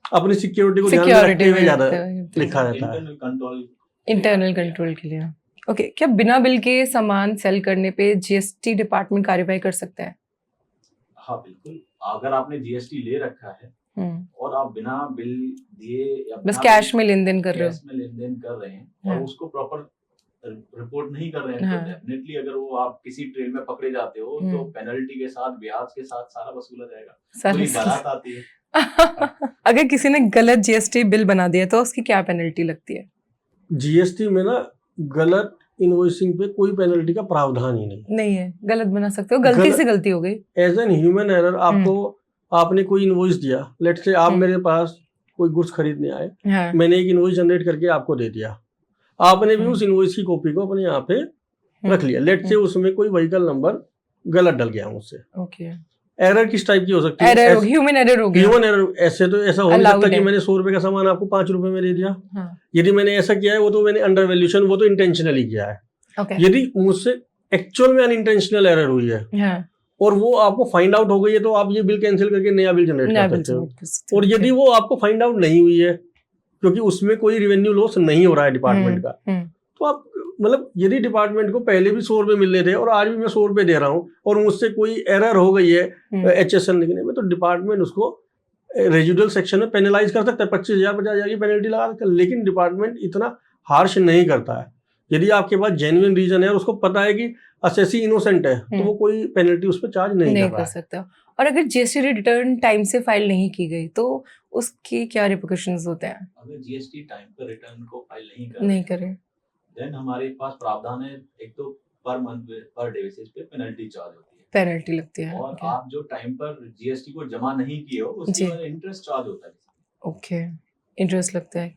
अपनी सिक्योरिटी को ध्यान में रखते हुए ज्यादा लिखा रहता है, इंटरनल कंट्रोल के लिए। ओके, क्या बिना बिल के सामान सेल करने पे जीएसटी डिपार्टमेंट कार्रवाई कर सकता है? हाँ बिल्कुल, अगर आपने जीएसटी ले रखा है और आप बिना बिल दिए या बस कैश में लेन देन कर रहे हैं और उसको प्रॉपर रिपोर्ट नहीं कर रहे हैं, तो डेफिनेटली अगर वो आप किसी ट्रेल में पकड़े जाते हो तो पेनल्टी के साथ, ब्याज के साथ सारा वसूला जाएगा, पूरी बारात आती है। अगर किसी ने गलत जीएसटी बिल बना दिया तो उसकी क्या पेनल्टी लगती है? जीएसटी में ना गलत इनवॉइसिंग पे कोई पेनल्टी का प्रावधान ही नहीं है। गलत बना सकते हो, गलती से गलती हो गई, एज एन ह्यूमन एरर। आपने कोई इनवॉइस दिया, लेट्स से आप मेरे पास कोई गुड्स खरीदने आए, मैंने एक इनवॉइस जनरेट करके आपको दे दिया, आपने भी उस इनवॉइस की कॉपी को अपने यहाँ पे रख लिया, लेट्स से उसमें कोई व्हीकल नंबर गलत डल गया मुझसे। एरर किस टाइप की हो सकती है? ह्यूमन एरर हो गया। ह्यूमन एरर ऐसे तो ऐसा हो नहीं सकता कि मैंने 100 रुपए का सामान आपको 5 रुपए में दे दिया। यदि मैंने ऐसा किया है वो तो मैंने अंडर वैल्यूएशन, वो तो इंटेंशनली किया है। यदि मुझसे एक्चुअल में अनइंटेंशनल एरर हुई है और वो आपको फाइंड आउट हो गई है, तो आप ये बिल कैंसिल करके नया बिल जनरेट कर सकते हो। और यदि वो आपको फाइंड आउट नहीं हुई है, क्योंकि उसमें कोई रेवेन्यू लॉस नहीं हो रहा है डिपार्टमेंट का, तो आप मतलब यदि डिपार्टमेंट को पहले भी 100 रुपए मिल रहे थे और आज भी मैं 100 रुपए दे रहा हूँ और मुझसे कोई एरर हो गई है HSN लिखने में, तो डिपार्टमेंट उसको रेजिडुअल सेक्शन में पेनलाइज कर सकता है, 25,000 50,000 की पेनल्टी लगा सकता है, लेकिन डिपार्टमेंट इतना हार्श नहीं करता है। यदि आपके पास जेन्युइन रीजन है और उसको पता है कि असेसी इनोसेंट है, तो वो कोई पेनल्टी उस पर चार्ज नहीं कर सकता। और अगर जीएसटी रिटर्न टाइम से फाइल नहीं की गई तो उसकी क्या रिपरकशंस होते हैं? अगर जीएसटी टाइम पर रिटर्न को फाइल नहीं करे देन हमारे पास प्रावधान है, एक तो per month per day basis पे पेनल्टी चार्ज होती है, पेनल्टी लगती है। और आप जो टाइम पर जीएसटी को जमा नहीं किए हो उसके बाद इंटरेस्ट चार्ज होता है। ओके, इंटरेस्ट लगता है।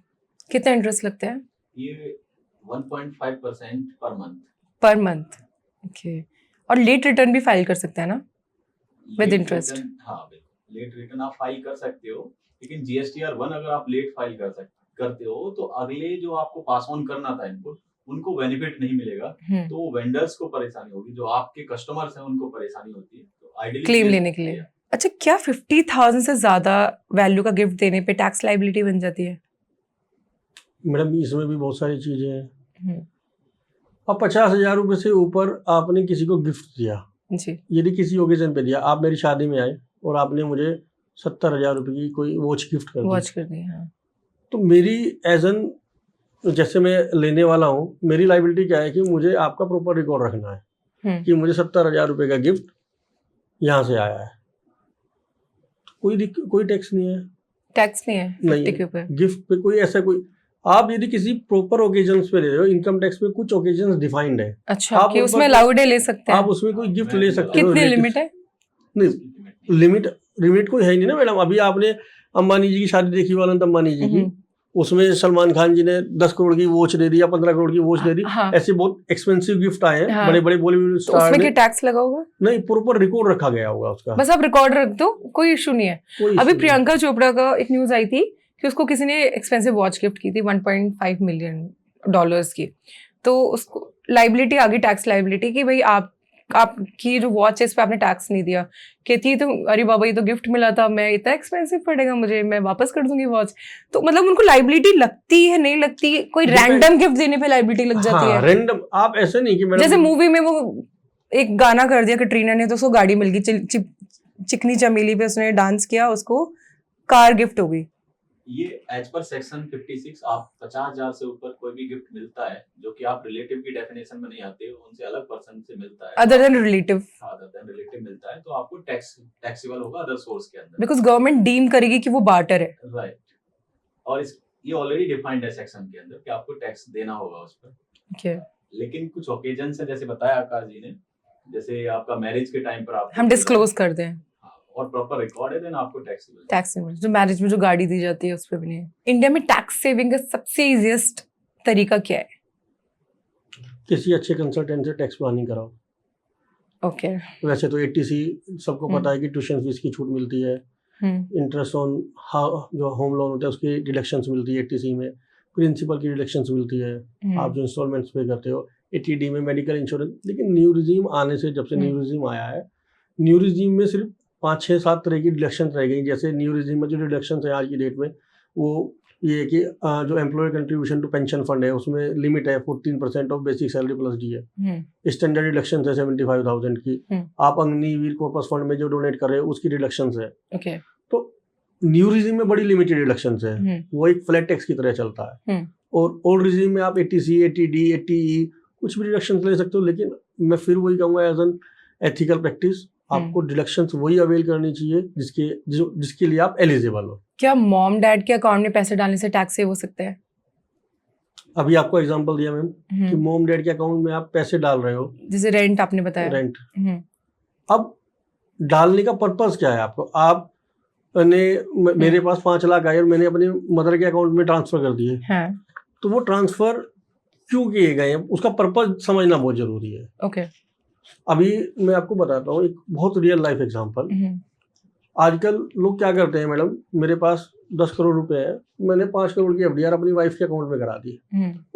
कितना इंटरेस्ट लगता है? ये 1.5% पर मंथ। ओके, और लेट रिटर्न भी फाइल कर सकते हैं ना विद इंटरेस्ट? हाँ, लेट रिटर्न आप फाइल कर सकते हो, लेकिन जीएसटीआर 1 अगर आप लेट फाइल करते हो तो अगले जो आपको पास ऑन करना था इनपुट, उनको बेनिफिट नहीं मिलेगा, तो वेंडर्स को परेशानी होगी, जो आपके कस्टमर्स हैं उनको परेशानी होती है। तो आइडियली क्लेम लेने के लिए। अच्छा, क्या 50,000 से ज्यादा वैल्यू का गिफ्ट देने पे टैक्स लायबिलिटी बन जाती है? मैडम इसमें भी बहुत सारी चीजें हैं। अब 50,000 रुपए से ऊपर आपने किसी को गिफ्ट दिया जी, यदि किसी ओकेजन पे दिया, आप मेरी शादी में आए और आपने मुझे 70,000 रुपए की कोई वॉच गिफ्ट कर दी, हाँ। तो मेरी एज एन, जैसे मैं लेने वाला हूँ, मेरी लाइबिलिटी क्या है कि मुझे आपका प्रॉपर रिकॉर्ड रखना है कि मुझे 70,000 रुपए का गिफ्ट यहाँ से आया है। कोई टैक्स नहीं है। टैक्स नहीं है गिफ्ट पे कोई ऐसा कोई। आप यदि किसी प्रॉपर ओकेजन्स पे ले रहे हो, इनकम टैक्स पे कुछ ओकेजन्स डिफाइंड है। अच्छा, आप कि उसमें अलाउड है, ले सकते हैं आप उसमें कोई गिफ्ट ले सकते हो। कितनी लिमिट है? नहीं, लिमिट कोई है नहीं ना मैडम। अभी आपने अंबानी जी की शादी देखी, अनंत अंबानी जी की, उसमें सलमान खान जी ने 10 करोड़ की वॉच दे दी या 15 करोड़ की वॉच दे दी। हाँ। ऐसे बहुत एक्सपेंसिव गिफ्ट आए हैं, बड़े बड़े बॉलीवुड स्टार। उसमें क्या टैक्स लगा होगा? नहीं, प्रॉपर रिकॉर्ड रखा गया होगा उसका। बस आप रिकॉर्ड रख दो, कोई इशू नहीं है। अभी प्रियंका चोपड़ा का एक न्यूज आई थी कि उसको किसी ने एक्सपेंसिव वॉच गिफ्ट की थी $1.5 मिलियन की, तो उसको लाइबिलिटी आ गई, टैक्स लाइबिलिटी, कि भाई आपकी जो वॉच है इस पे आपने टैक्स नहीं दिया। कहती तो अरे बाबा, ये तो गिफ्ट मिला था, मैं इतना एक्सपेंसिव पड़ेगा मुझे, मैं वापस कर दूंगी वॉच। तो मतलब उनको लाइबिलिटी लगती है, नहीं लगती? कोई रैंडम गिफ्ट देने पे लाइबिलिटी लग जाती है? रैंडम, आप ऐसे नहीं कि जैसे मूवी में वो एक गाना कर दिया कटरीना ने, तो उसको गाड़ी मिल गई, चिकनी चमेली पे उसने डांस किया, उसको कार गिफ्ट हो गई। ये एज पर सेक्शन 56 आप 50,000 से ऊपर कोई भी गिफ्ट मिलता है जो कि आप रिलेटिव की डेफिनेशन में नहीं आते हो, उनसे अलग पर्सन से मिलता है, अदर देन रिलेटिव मिलता है, तो आपको टैक्सेबल होगा अदर सोर्स के अंदर, बिकॉज़ गवर्नमेंट डीम करेगी कि वो बार्टर है। राइट। और ये ऑलरेडी डिफाइंड है सेक्शन के अंदर कि आपको टैक्स देना होगा उस पर। ओके, लेकिन कुछ ओकेजन है, जैसे बताया आकाश जी ने, जैसे आपका मैरिज के टाइम पर आप हम डिस्क्लोज कर दें और प्रॉपर रिकॉर्ड है, देन आपको टैक्स जो मैरिज में जो गाड़ी दी जाती है उस पे भी नहीं है। इंडिया में टैक्स सेविंग का सबसे इजीएस्ट तरीका क्या है? किसी अच्छे कंसल्टेंट से टैक्स प्लानिंग कराओ। ओके, वैसे तो 80C सबको पता है कि ट्यूशन फीस की छूट मिलती है, इंटरेस्ट ऑन जो होम लोन होता है उसकी डिडक्शंस मिलती है 80C में, प्रिंसिपल की डिडक्शंस मिलती है, आप जो इंस्टॉलमेंट्स पे करते हो 80D में, मेडिकल इंश्योरेंस। लेकिन न्यू रिजीम आने से, जब से न्यू रिजीम आया है, न्यू रिजीम में सिर्फ 5, 6, 7 तरह की डिडक्शन रह गई। जैसे न्यू रिजीम में जो डिडक्शन है आज की डेट में, वो ये कि जो employer contribution to pension fund है उसमें लिमिट है 14% of basic salary plus D है। स्टैंडर्ड डिडक्शन है 75,000 की। आप अग्निवीर कॉर्पस फंड में जो डोनेट कर रहे हो उसकी डिडक्शन है। okay. तो न्यू रिजीम में बड़ी लिमिटेड डिडक्शन है, वो एक फ्लैट टैक्स की तरह चलता है। और ओल्ड रिजीम में आप 80C, 80D, 80E कुछ भी डिडक्शन ले सकते हो। लेकिन मैं फिर वही कहूँगा, एज एन एथिकल प्रैक्टिस आपको डिडक्शंस वही अवेल करनी चाहिए जिसके लिए आप एलिजिबल हो। क्या मॉम डैड के अकाउंट में पैसे डालने से टैक्स सेव हो सकता है? अभी आपको एग्जांपल दिया मैम कि मॉम डैड के अकाउंट में आप पैसे डाल रहे हो, जैसे रेंट आपने बताया, रेंट। अब डालने का पर्पस क्या है आपको? आपने मेरे पास 5 लाख आए और मैंने अपने मदर के अकाउंट में ट्रांसफर कर दिए, तो वो ट्रांसफर क्यों किए गए हैं उसका पर्पस समझना बहुत जरूरी है। ओके, अभी मैं आपको बताता हूँ एक बहुत रियल लाइफ एग्जांपल। आजकल लोग क्या करते हैं मैडम, मेरे पास 10 करोड़ रुपए है, मैंने 5 करोड़ की एफडीआर अपनी वाइफ के अकाउंट में करा दी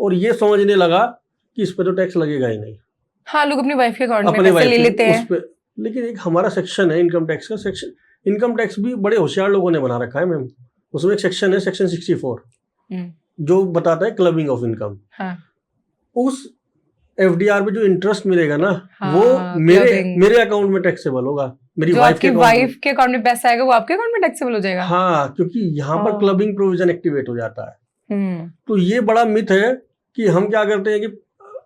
और ये समझने लगा कि इस पे तो टैक्स लगेगा ही नहीं। हाँ, लोग अपनी वाइफ के अकाउंट में पैसे ले लेते हैं। लेकिन एक हमारा सेक्शन है इनकम टैक्स का, सेक्शन इनकम टैक्स भी बड़े होशियार लोगों ने बना रखा है मैम। उसमें एक सेक्शन है, सेक्शन 64, जो बताता है क्लबिंग ऑफ इनकम। उस एफडीआर पे जो इंटरेस्ट मिलेगा ना, वो मेरे अकाउंट में टैक्सेबल होगा। मेरी जो वाइफ आपकी वाइफ के अकाउंट में पैसा आएगा वो आपके अकाउंट में टैक्सेबल हो जाएगा। हाँ, क्योंकि यहाँ पर क्लबिंग प्रोविजन एक्टिवेट हो जाता है। तो ये बड़ा मिथ है कि हम क्या करते हैं कि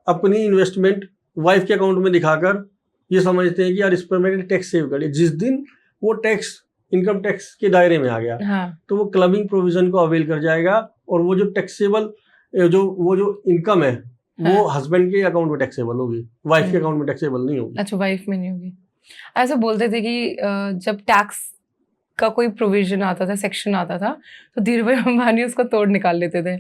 अपनी इन्वेस्टमेंट वाइफ के अकाउंट में दिखाकर ये समझते हैं कि यार इस पर मैंने टैक्स सेव कर लिया। जिस दिन वो टैक्स इनकम टैक्स के दायरे में आ गया, हाँ, तो वो क्लबिंग प्रोविजन को अवेल कर जाएगा और वो जो टैक्सेबल जो इनकम है, हाँ, वो हस्बैंड के अकाउंट में टैक्सेबल होगी, वाइफ के अकाउंट में टैक्सेबल नहीं होगी। अच्छा, वाइफ में नहीं होगी। ऐसा बोलते थे कि जब टैक्स का कोई प्रोविजन आता था, सेक्शन आता था, तो धीरूभाई अंबानी उसको तोड़ निकाल लेते थे।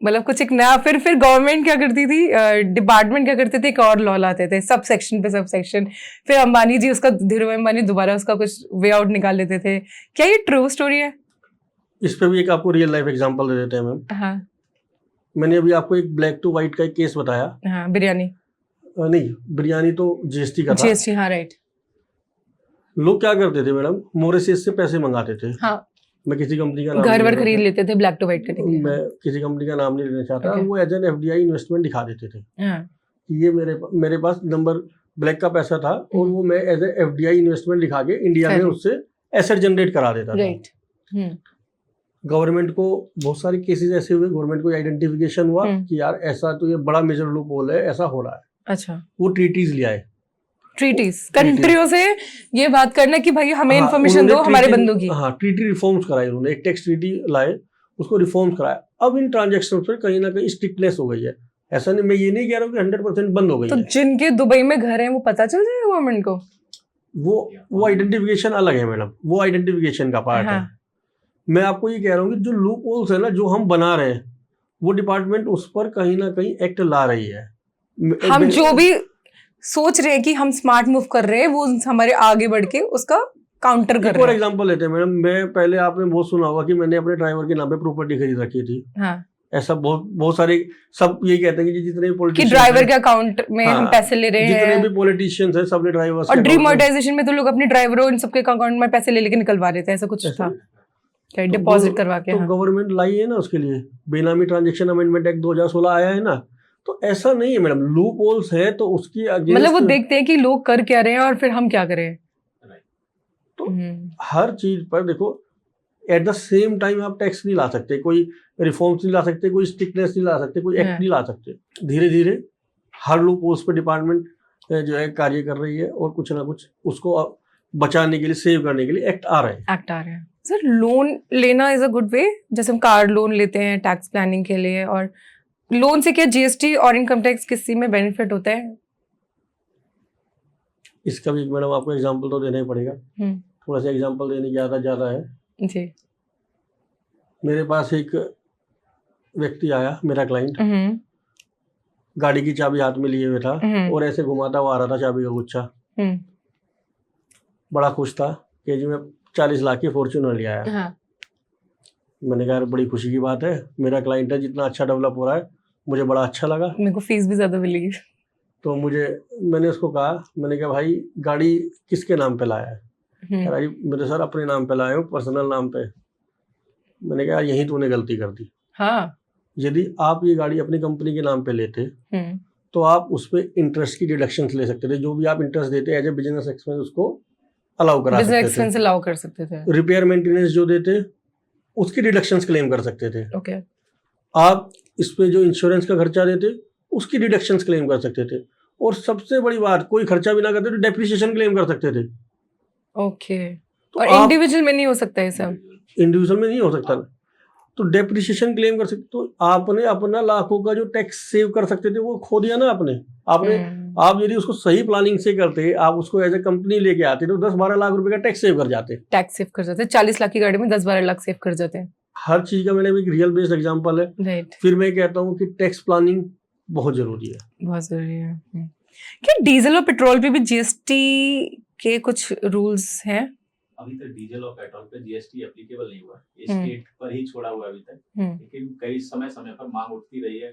मतलब कुछ एक नया, फिर गवर्नमेंट क्या करती थी, डिपार्टमेंट क्या करते थे, एक और लॉ लाते थे, सब सेक्शन पे सब सेक्शन। फिर अंबानी जी उसका, धीरूभाई अंबानी दोबारा उसका कुछ वे आउट निकाल लेते थे। क्या ये ट्रू स्टोरी है? इस पे भी एक आपको रियल लाइफ एग्जांपल दे देते हैं मैम। हाँ, मैंने अभी आपको एक ब्लैक टू व्हाइट का एक केस बताया। हाँ, बिरयानी नहीं, बिरयानी तो जीएसटी का था। जीएसटी, हाँ, राइट। लोग क्या करते थे मैडम, मॉरिशस से पैसे मंगाते थे। हाँ, मैं किसी कंपनी का नाम घर वर खरीद लेते थे ब्लैक टू व्हाइट करने के लिए। मैं किसी कंपनी का नाम नहीं लेना चाहता। वो एज एन एफडीआई इन्वेस्टमेंट दिखा देते थे। ये मेरे पास नंबर ब्लैक का पैसा था और वो मैं एज ए एफडीआई इन्वेस्टमेंट दिखा के इंडिया में उससे एसेट जनरेट करा देता था। गवर्नमेंट को बहुत सारे केसेस ऐसे हुए, गवर्नमेंट को आइडेंटिफिकेशन हुआ कि यार ऐसा तो ये बड़ा मेजर लूप होल है, ऐसा हो रहा है। अच्छा, वो ट्रीटीज ले आए, ट्रीटीज कंट्रियों से ये बात करना कि भाई हमें इन्फॉर्मेशन दो हमारे बंदों की। हाँ, ट्रीटी रिफॉर्म्स कराए उन्होंने, एक टैक्स ट्रीटी लाए, उसको रिफॉर्म्स कराया। अब इन ट्रांजैक्शन पर कहीं ना कहीं स्ट्रिक्टनेस हो गई है। ऐसा नहीं, मैं ये नहीं कह रहा हूँ कि 100% बंद हो गई तो है। जिनके दुबई में घर है वो पता चल जाएगा गवर्नमेंट को। वो आइडेंटिफिकेशन अलग है मैडम, वो आइडेंटिफिकेशन का पार्ट है। मैं आपको ये कह रहा हूँ कि जो लूप होल्स है ना, जो हम बना रहे हैं, वो डिपार्टमेंट उस पर कहीं ना कहीं एक्ट ला रही है। हम जो भी सोच रहे हैं कि हम स्मार्ट मूव कर रहे हैं, वो हमारे आगे बढ़ के उसका काउंटर कर रहे हैं। फॉर एग्जांपल लेते हैं मैडम, मैं पहले आपने बहुत सुना होगा कि मैंने अपने ड्राइवर के नाम पे प्रॉपर्टी खरीद रखी थी। हाँ, ऐसा बहुत सारे सब यही कहते हैं कि जितने भी पॉलिटिशियन, ड्राइवर के अकाउंट में हम पैसे ले रहे हैं, जितने भी पॉलिटिशियंस हैं सबने ड्राइवर्स। और डिमोनेटाइजेशन में तो लोग अपने ड्राइवरों इन सबके अकाउंट में पैसे लेके निकलवा रहे थे, ऐसा कुछ था, डिपॉजिट करवा के। तो गवर्नमेंट लाई है ना उसके लिए, बेनामी ट्रांजैक्शन अमेंडमेंट एक्ट 2016 आया है ना। तो ऐसा नहीं है मैडम, लूप होल्स है तो उसकी मतलब वो देखते हैं कि लोग कर क्या रहे हैं और फिर हम क्या करें। तो हर चीज पर देखो, एट द सेम टाइम आप टैक्स नहीं ला सकते, कोई रिफॉर्म्स नहीं ला सकते, कोई स्ट्रिक्टनेस नहीं ला सकते, कोई एक्ट नहीं ला सकते। धीरे धीरे हर लूप होल्स पर डिपार्टमेंट जो है कार्य कर रही है और कुछ ना कुछ उसको बचाने के लिए, सेव करने के लिए एक्ट आ रहे हैं। सर, लोन लेना इज अ गुड वे। जैसे हम कार लोन लेते हैं टैक्स प्लानिंग के लिए, और लोन से क्या जीएसटी और इनकम टैक्स किसी में बेनिफिट होता है? इसका भी मैडम आपको एग्जांपल तो देना ही पड़ेगा। थोड़ा सा एग्जांपल देने की ज्यादा है जी। मेरे पास एक व्यक्ति आया, मेरा क्लाइंट, गाड़ी की चाबी हाथ में लिए हुए था और ऐसे घुमाता हुआ आ रहा था चाबी का गुच्छा। बड़ा खुश था कि जी मैं 40 लाख की फॉर्च्यूनर ले आया। हाँ। मैंने कहा बड़ी खुशी की बात है, मेरा क्लाइंट है, जितना अच्छा डेवलप हो रहा है मुझे बड़ा अच्छा लगा। मेरे को फीस भी ज्यादा मिलेगी। तो मैंने उसको कहा, मैंने कहा भाई गाड़ी किसके नाम पे लाया है? कह रहा जी मेरे सर अपने नाम पे लाया हूँ, पर्सनल नाम पे। मैंने कहा यही तूने गलती कर दी। हाँ। यदि आप ये गाड़ी अपनी कंपनी के नाम पे लेते तो आप उस पर इंटरेस्ट की डिडक्शन ले सकते थे। जो भी आप इंटरेस्ट देते एज ए बिजनेस एक्सपेंस उसको अलाउ करा सकते थे, बिजनेस एक्सपेंस अलाउ कर सकते थे। रिपेयर मेंटेनेंस जो देते उसकी डिडक्शंस क्लेम कर सकते थे। ओके। आप इस पे जो इंश्योरेंस का खर्चा देते उसकी डिडक्शंस क्लेम कर सकते थे। और सबसे बड़ी बात, कोई खर्चा भी ना करते तो डेप्रिसिएशन क्लेम कर सकते थे। ओके। तो और इंडिविजुअल में नहीं हो सकता है सब? इंडिविजुअल में नहीं हो सकता ना, तो डेप्रिसिएशन क्लेम कर सकते। तो आपने अपना लाखों का जो टैक्स सेव कर सकते थे वो खो दिया ना आपने। आप यदि उसको सही प्लानिंग से करते, आप उसको एज ए कंपनी लेके आते तो 10-12 लाख रुपए का टैक्स सेव कर जाते। 40 लाख की गाड़ी में 10-12 लाख सेव कर जाते हैं। हर चीज का मैंने एक रियल बेस्ड एग्जांपल है। राइट। फिर मैं कहता हूँ कि टैक्स प्लानिंग बहुत जरूरी है। बहुत जरूरी है। क्या डीजल और पेट्रोल पे भी जीएसटी के कुछ रूल्स हैं? अभी तक डीजल और पेट्रोल पे जीएसटी एप्लीकेबल नहीं हुआ, स्टेट पर ही छोड़ा हुआ अभी तक। लेकिन कई समय पर मांग उठती रही है।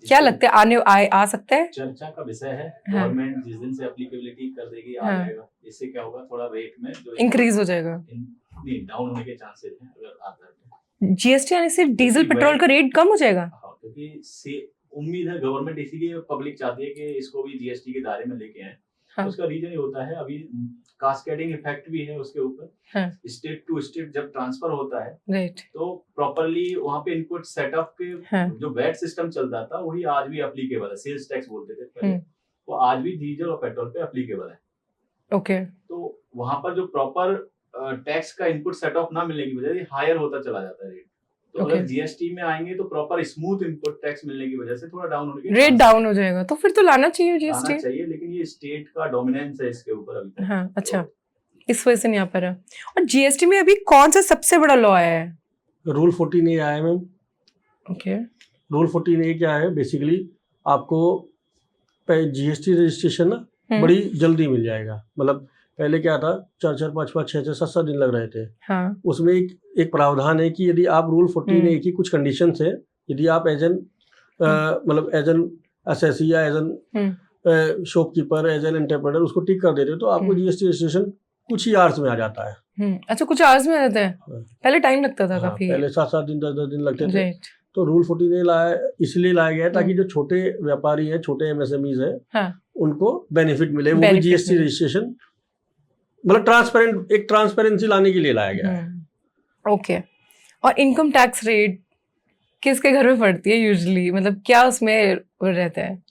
क्या लगता है आ सकता है? चर्चा का विषय है। गवर्नमेंट जिस दिन से एप्लीकेबिलिटी कर देगी आ जाएगा। इससे क्या होगा, थोड़ा रेट में जो इंक्रीज हो जाएगा, नहीं डाउन होने के चांसेस हैं अगर आता है। जीएसटी आने से डीजल पेट्रोल का रेट कम हो जाएगा? क्योंकि उम्मीद है गवर्नमेंट इसीलिए पब्लिक चाहती है कि इसको भी जीएसटी के दायरे में लेके आए। हाँ. उसका रीजन ये होता है, अभी कास्केडिंग इफेक्ट भी है उसके ऊपर. हाँ. स्टेट टू स्टेट जब ट्रांसफर होता है, राइट. तो प्रॉपरली वहाँ पे इनपुट सेटअप के हाँ. जो वैट सिस्टम चलता था वही आज भी एप्लीकेबल है. सेल्स टैक्स बोलते थे पहले, वो आज भी डीजल और पेट्रोल पे एप्लीकेबल है. ओके. तो वहाँ पर जो प्रॉपर टैक्स का इनपुट सेटअप ना मिलने की वजह से हायर होता चला जाता है रेट. तो अगर जीएसटी में आएंगे तो प्रॉपर स्मूथ इनपुट टैक्स मिलने की वजह से थोड़ा डाउन होने की रेट डाउन हो जाएगा, तो फिर तो लाना चाहिए जीएसटी. लाना चाहिए, लेकिन ये स्टेट का डोमिनेंस है इसके ऊपर अभी तक. हाँ. अच्छा, इस वजह से नहीं आ पा रहा. और जीएसटी में अभी कौन सा सबसे बड़ा लॉ आया है? रूल 14A आया है मैम. ओके. रूल 14A क्या है, बेसिकली आपको जीएसटी रजिस्ट्रेशन ना बड़ी जल्दी मिल जाएगा. मतलब पहले क्या था, 4-4, 5-5, 6-6, 7-7 दिन लग रहे थे. हाँ. उसमें एक प्रावधान है कि यदि आप रूल 14A की कुछ कंडीशंस है, यदि आप एज एन मतलब एज एन असेसी या as an shopkeeper, as an entrepreneur उसको टिक कर देते हो, तो आपको जीएसटी रजिस्ट्रेशन कुछ ही आवर्स में आ जाता है. अच्छा, कुछ आवर्स में आ जाता है. पहले टाइम लगता था काफी. पहले 7-7 दिन 10-10 दिन लगते थे. राइट. तो रूल 14A इसलिए लाया गया है ताकि जो छोटे व्यापारी हैं, छोटे एमएसएमईज हैं, हाँ. उनको बेनिफिट मिले. वो भी जीएसटी रजिस्ट्रेशन मतलब ट्रांसपेरेंट, एक ट्रांसपेरेंसी लाने के लिए लाया गया है. ओके. और इनकम टैक्स रेट किसके घर में पड़ती है यूजुअली, मतलब क्या उसमें रहता है?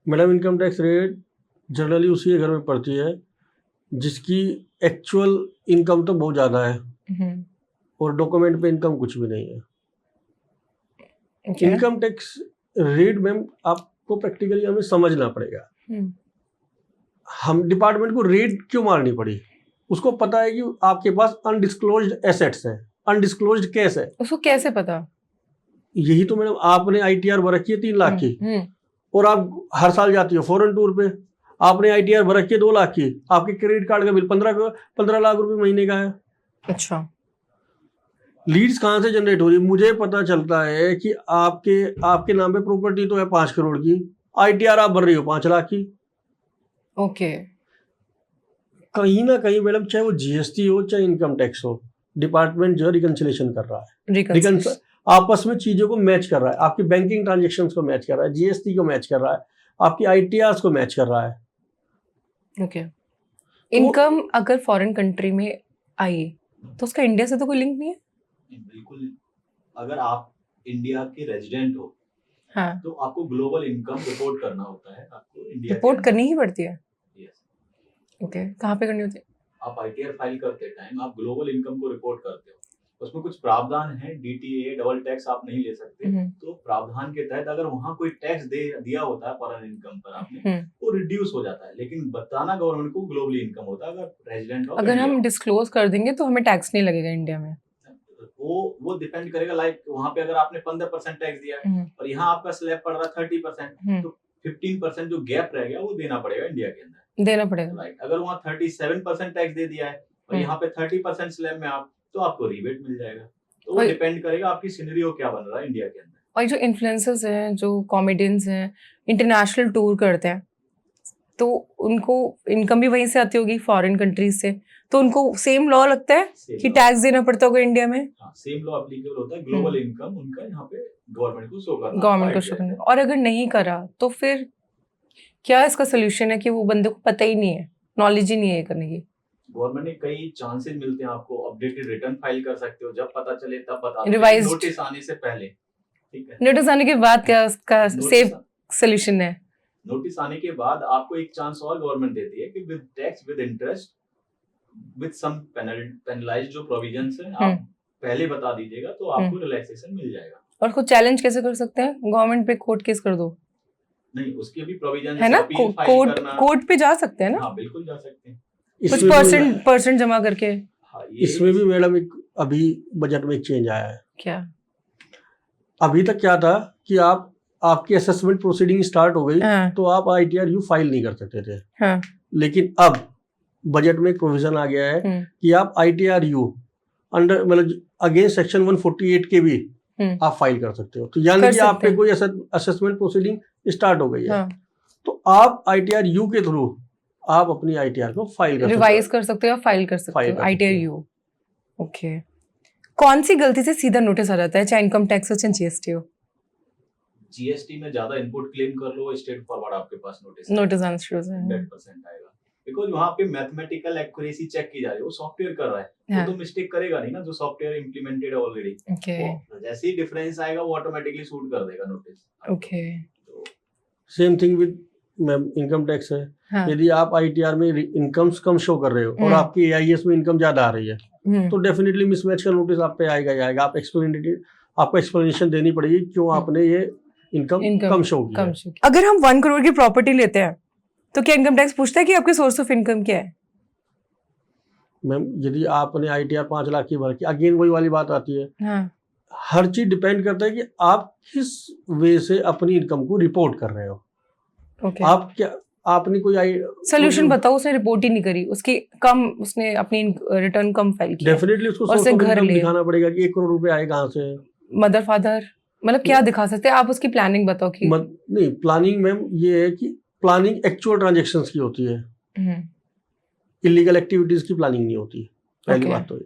Madam, income tax rate generally उसी के घर में पड़ती है जिसकी एक्चुअल इनकम तो बहुत ज़्यादा है और डॉक्यूमेंट पे इनकम कुछ भी नहीं है. इनकम टैक्स रेट मैम आपको प्रैक्टिकली हमें समझना पड़ेगा. हम डिपार्टमेंट को रेट क्यों मारनी पड़ी? उसको पता है कि आपके पास अनडिस्क्लोज्ड एसेट्स हैं, अनडिस्क्लोज्ड कैश है. उसको कैसे पता? यही तो मैडम, आपने आईटीआर भर रखी है 3 लाख की और आप हर साल जाती हो फॉरेन टूर पे, आपने आईटीआर भर रखी है 2 लाख की, आपके क्रेडिट कार्ड का बिल 15 लाख रुपए महीने का है. अच्छा. लीड्स कहाँ से जनरेट हो रही है? मुझे पता चलता है कि आपके नाम पे प्रॉपर्टी तो है 5 करोड़ की, आईटीआर आप भर रही हो 5 लाख की. ओके. कहीं ना कहीं मैडम, चाहे वो जीएसटी हो चाहे इनकम टैक्स हो, डिपार्टमेंट जो रिकंसिलेशन कर रहा है, आपस में चीजों को मैच कर रहा है. आपकी बैंकिंग ट्रांजेक्शन्स को मैच कर रहा है, जीएसटी को मैच कर रहा है, आपकी आईटीआर को मैच कर रहा है. ओके. इनकम अगर फॉरेन कंट्री में आई तो उसका इंडिया से तो कोई लिंक नहीं है? बिल्कुल. अगर आप इंडिया के रेजिडेंट हो, हाँ, तो आपको ग्लोबल इनकम रिपोर्ट करना होता है. आपको इंडिया रिपोर्ट करनी ही पड़ती है. यस. ओके. कहाँ पे करनी होती है? आप आईटीआर फाइल करते टाइम आप ग्लोबल इनकम को रिपोर्ट करते हो. उसमें कुछ प्रावधान है, डीटीए डबल टैक्स आप नहीं ले सकते. तो प्रावधान के तहत अगर वहाँ कोई टैक्स दिया होता है फॉरेन इनकम पर आपने, वो रिड्यूस हो जाता है. लेकिन बताना गवर्नमेंट को ग्लोबली इनकम होता है अगर रेजिडेंट हो. अगर हम डिस्क्लोज कर देंगे तो हमें टैक्स नहीं लगेगा इंडिया में? वो डिपेंड करेगा. लाइक वहाँ पे अगर आपने 15% टैक्स दिया है और यहाँ आपका स्लैब पड़ रहा है 30%, तो 15% जो गैप रह गया वो देना पड़ेगा इंडिया के अंदर. देना पड़ेगा. राइट. अगर वहाँ 37% टैक्स दे दिया है और यहाँ पे 30% स्लैब में आप, तो आपको रिबेट मिल जाएगा. तो वो डिपेंड करेगा आपकी सिनेरियो क्या बन रहा है इंडिया के अंदर. और जो इन्फ्लुएंसर्स हैं, जो कॉमेडियंस हैं, इंटरनेशनल टूर करते हैं, तो उनको इनकम भी वहीं से आती होगी फॉरेन कंट्रीज से, तो उनको सेम लॉ लगता है कि टैक्स देना पड़ता होगा इंडिया में? हाँ, सेम लॉ एप्लीकेबल होता है. ग्लोबल इनकम उनका यहाँ पे गवर्नमेंट को शो करना. और अगर नहीं करा तो फिर क्या इसका सोल्यूशन है कि वो बंदे को पता ही नहीं है, नॉलेज ही नहीं है करने की? गवर्नमेंट ने कई चांसेस मिलते हैं आपको. अपडेटेड रिटर्न फाइल कर सकते हो, जब पता चले तब बता दो, नोटिस आने से पहले. ठीक है. नोटिस आने के बाद क्या उसका सेफ सोल्यूशन है? नोटिस आने के बाद आपको एक चांस और गवर्नमेंट देती है कि with tax with interest with some penalised जो प्रोविजंस हैं आप पहले बता दीजिएगा, तो आपको रिलैक्सेशन मिल जाएगा. और खुद चैलेंज कैसे कर सकते हैं? गवर्नमेंट पे कोर्ट केस कर दो. नहीं, उसके भी प्रोविजन है ना, कोर्ट पे जा सकते हैं ना? हाँ, बिल्कुल जा सकते हैं. कुछ परसेंट जमा करके. हाँ, इसमें भी मैडम एक अभी बजट में एक चेंज आया है. क्या? अभी तक क्या था कि आपकी असेसमेंट प्रोसीडिंग स्टार्ट हो गई तो आप आईटीआर यू फाइल नहीं कर सकते थे. हाँ. लेकिन अब बजट में एक प्रोविजन आ गया है कि आप आईटीआर यू अंडर मतलब अगेंस्ट सेक्शन 148 के भी आप फाइल कर सकते हो. तो यानी कि आप पे कोई असेसमेंट प्रोसीडिंग स्टार्ट हो गई है. हाँ. तो आप आईटीआर यू के थ्रू आप अपनी आईटीआर को फाइल कर रिवाइज कर सकते हो, फाइल कर सकते हो आईटीआर यू. ओके. कौन सी गलती से सीधा नोटिस आ जाता है, चाहे इनकम टैक्स हो चाहे जीएसटी हो? जीएसटी में ज्यादा इनपुट क्लेम कर लो, स्ट्रेट फॉरवर्ड आपके पास नोटिस आना शुरू हो जाएगा. 100% आएगा. बिकॉज वहाँ पे मैथमेटिकल एक्यूरेसी चेक की जा रही है, वो सॉफ्टवेयर कर रहा है, हाँ. वो तो मिस्टेक करेगा नहीं ना, जो सॉफ्टवेयर इम्प्लीमेंटेड है ऑलरेडी. Okay. जैसे ही डिफरेंस आएगा वो ऑटोमेटिकली शूट कर देगा notice. Okay. Same thing with ma'am income tax है. हाँ. यदि आप आईटीआर में इनकम्स कम शो कर रहे हो और आपकी एआईएस में इनकम ज्यादा आ रही है, तो डेफिनेटली मिसमैच का नोटिस आप पे आएगा ही आएगा. आपको एक्सप्लेनेशन देनी पड़ेगी क्यों आपने ये इनकम कम शो किया. अगर हम 1 करोड़ की प्रॉपर्टी लेते हैं तो क्या इनकम टैक्स पूछता है कि आपके सोर्स ऑफ इनकम क्या है? मैम यदि आपने आईटीआर 5 लाख की भर की, अगेन वही वाली बात आती है. हाँ. हर चीज डिपेंड करता है कि आप किस वे से अपनी इनकम को रिपोर्ट कर रहे हो. Okay. आप क्या आपने कोई सोल्यूशन बताओ. उसने रिपोर्ट ही नहीं करी, उसकी कम, उसने अपनी रिटर्न कम फाइल किया. डेफिनेटली उसको सोर्स ऑफ इनकम दिखाना पड़ेगा कि 1 करोड़ रुपए आए कहाँ से. मदर फादर मतलब क्या दिखा सकते हैं आप? उसकी प्लानिंग बताओ कि नहीं, प्लानिंग मैम ये है कि प्लानिंग एक्चुअल ट्रांजैक्शंस की होती है, इलीगल एक्टिविटीज की प्लानिंग नहीं होती. पहली बात तो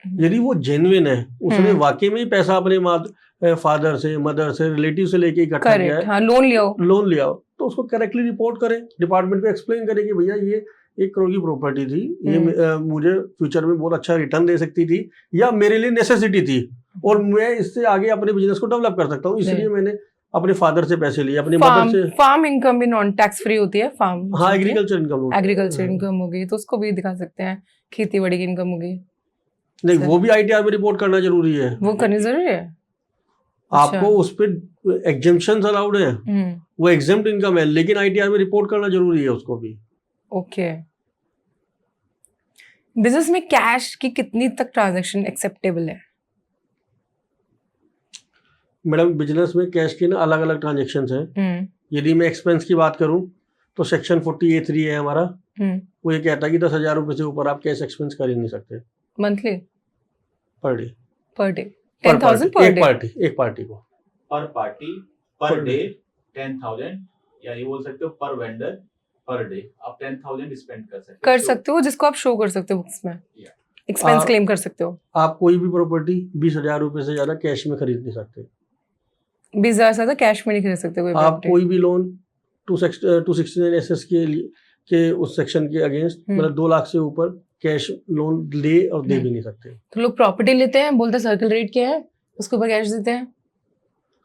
यदि वो जेन्युइन है, उसने वाकई में ही पैसा अपने फादर से, मदर से, रिलेटिव से लेके इकट्ठा किया है, हाँ, लोन लिया हो, तो उसको करेक्टली रिपोर्ट करें, डिपार्टमेंट को एक्सप्लेन करें कि भैया ये 1 करोड़ की प्रॉपर्टी थी, ये मुझे फ्यूचर में बहुत अच्छा रिटर्न दे सकती थी या मेरे लिए नेसेसिटी थी और मैं इससे आगे अपने बिजनेस को डेवलप कर सकता हूँ, इसलिए मैंने अपने फादर से पैसे लिए, अपनी मदर से. फार्म इनकम भी नॉन टैक्स फ्री होती है. फार्म, हाँ, एग्रीकल्चर इनकम होगी तो उसको भी दिखा सकते हैं. खेती बाड़ी की इनकम होगी. नहीं, वो भी आईटीआर में रिपोर्ट करना जरूरी है. वो करनी जरूरी है. आपको उस पर एग्जेम्पशंस अलाउड है, वो एग्जेम्प्ट इनकम है, लेकिन आईटीआर में रिपोर्ट करना जरूरी है उसको भी. ओके. बिजनेस में कैश की कितनी तक ट्रांजैक्शन एक्सेप्टेबल है? मैडम बिजनेस में कैश की ना अलग अलग ट्रांजेक्शन हैं. यदि मैं एक्सपेंस की बात करूं तो सेक्शन 40A3 है हमारा. वो ये कहता है कि 10,000 रुपए से ऊपर आप कैश एक्सपेंस कर ही नहीं सकते. Monthly? Per day 10,000 per day. एक पार्टी को पर पार्टी पर डे 10,000, या ये बोल सकते हो पर वेंडर पर डे आप 10,000 स्पेंड कर सकते हो, जिसको आप शो कर सकते हो बुक्स में. एक्सपेंस क्लेम कर सकते हो. आप कोई भी प्रॉपर्टी 20,000 रुपए से ज्यादा कैश में खरीद नहीं सकते. 20,000 से ज्यादा कैश में नहीं खरीद सकते कोई आप कोई भी लोन 269 SS के उस सेक्शन के अगेंस्ट, मतलब 2 लाख से ऊपर कैश लोन ले और दे भी नहीं सकते. तो लोग प्रॉपर्टी लेते हैं, बोलते हैं सर्कल रेट क्या है, उसके ऊपर कैश देते हैं.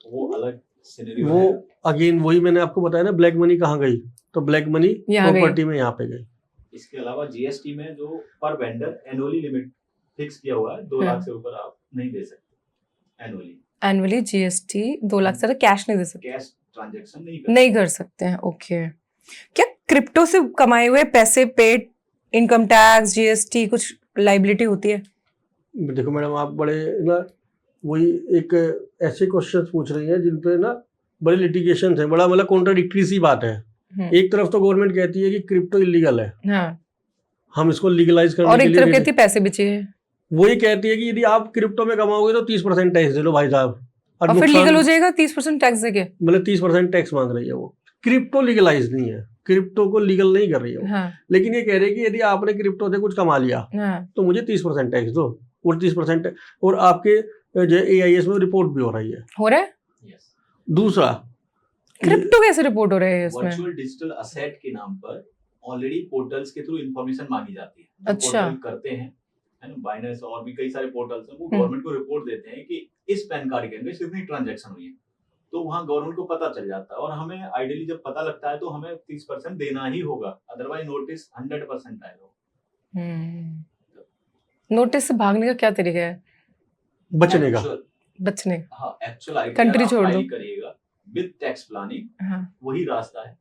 वो अलग सिनेरियो वो अगेन वही मैंने आपको बताया ना, ब्लैक मनी कहाँ गई, तो ब्लैक मनी प्रॉपर्टी में यहाँ पे गई. इसके अलावा जीएसटी में जो पर वेंडर एनुअली लिमिट फिक्स किया हुआ है, 2 लाख से ऊपर आप नहीं दे सकते एनुअली जीएसटी 2 लाख से कैश नहीं दे सकते, कैश ट्रांजैक्शन नहीं कर सकते हैं. ओके. क्या क्रिप्टो से कमाए हुए पैसे पे इनकम टैक्स, जीएसटी कुछ लाइबिलिटी होती है? देखो मैडम, आप बड़े ना वही एक ऐसे क्वेश्चंस पूछ रही हैं जिन पे ना बड़े लिटिगेशन है, बड़ा मतलब कॉन्ट्राडिक्टरी सी बात है. एक तरफ तो गवर्नमेंट कहती है कि क्रिप्टो इलीगल है, हम इसको लीगलाइज करने के लिए, और एक तरफ कहती है पैसे बचिए. वो ये कहती है कि यदि आप क्रिप्टो में कमाओगे तो 30% टैक्स दे लो भाई साहब, और फिर लीगल हो जाएगा 30% टैक्स देके. मतलब 30% टैक्स मांग रही है वो. क्रिप्टो लीगलाइज नहीं है, क्रिप्टो को लीगल नहीं कर रही है. हाँ. लेकिन ये कह रही है कि यदि आपने क्रिप्टो से कुछ कमा लिया, तो मुझे 30% टैक्स दो, और 30%, और आपके जो AIS में रिपोर्ट भी हो रही है. हो रहा है. दूसरा, क्रिप्टो कैसे रिपोर्ट हो रहे हैं इसमें? वर्चुअल डिजिटल असेट के नाम पर ऑलरेडी पोर्टल्स के थ्रू इंफॉर्मेशन मांगी जाती है. अच्छा. करते हैं बाइनेंस और भी कई सारे पोर्टल्स हैं, वो गवर्नमेंट को रिपोर्ट देते हैं कि इस पैन कार्ड के अंदर कितनी ट्रांजैक्शन हुई है, तो वहाँ गवर्नमेंट को पता चल जाता है. और हमें आइडियली जब पता लगता है तो हमें 30% देना ही होगा, अदरवाइज नोटिस 100% आएगा. नोटिस से भागने का क्या तरीका है? बचने का. हाँ, एक्चुअल कंट्री छोड़ दो, करिएगा विद टैक्स प्लानिंग, वही रास्ता है.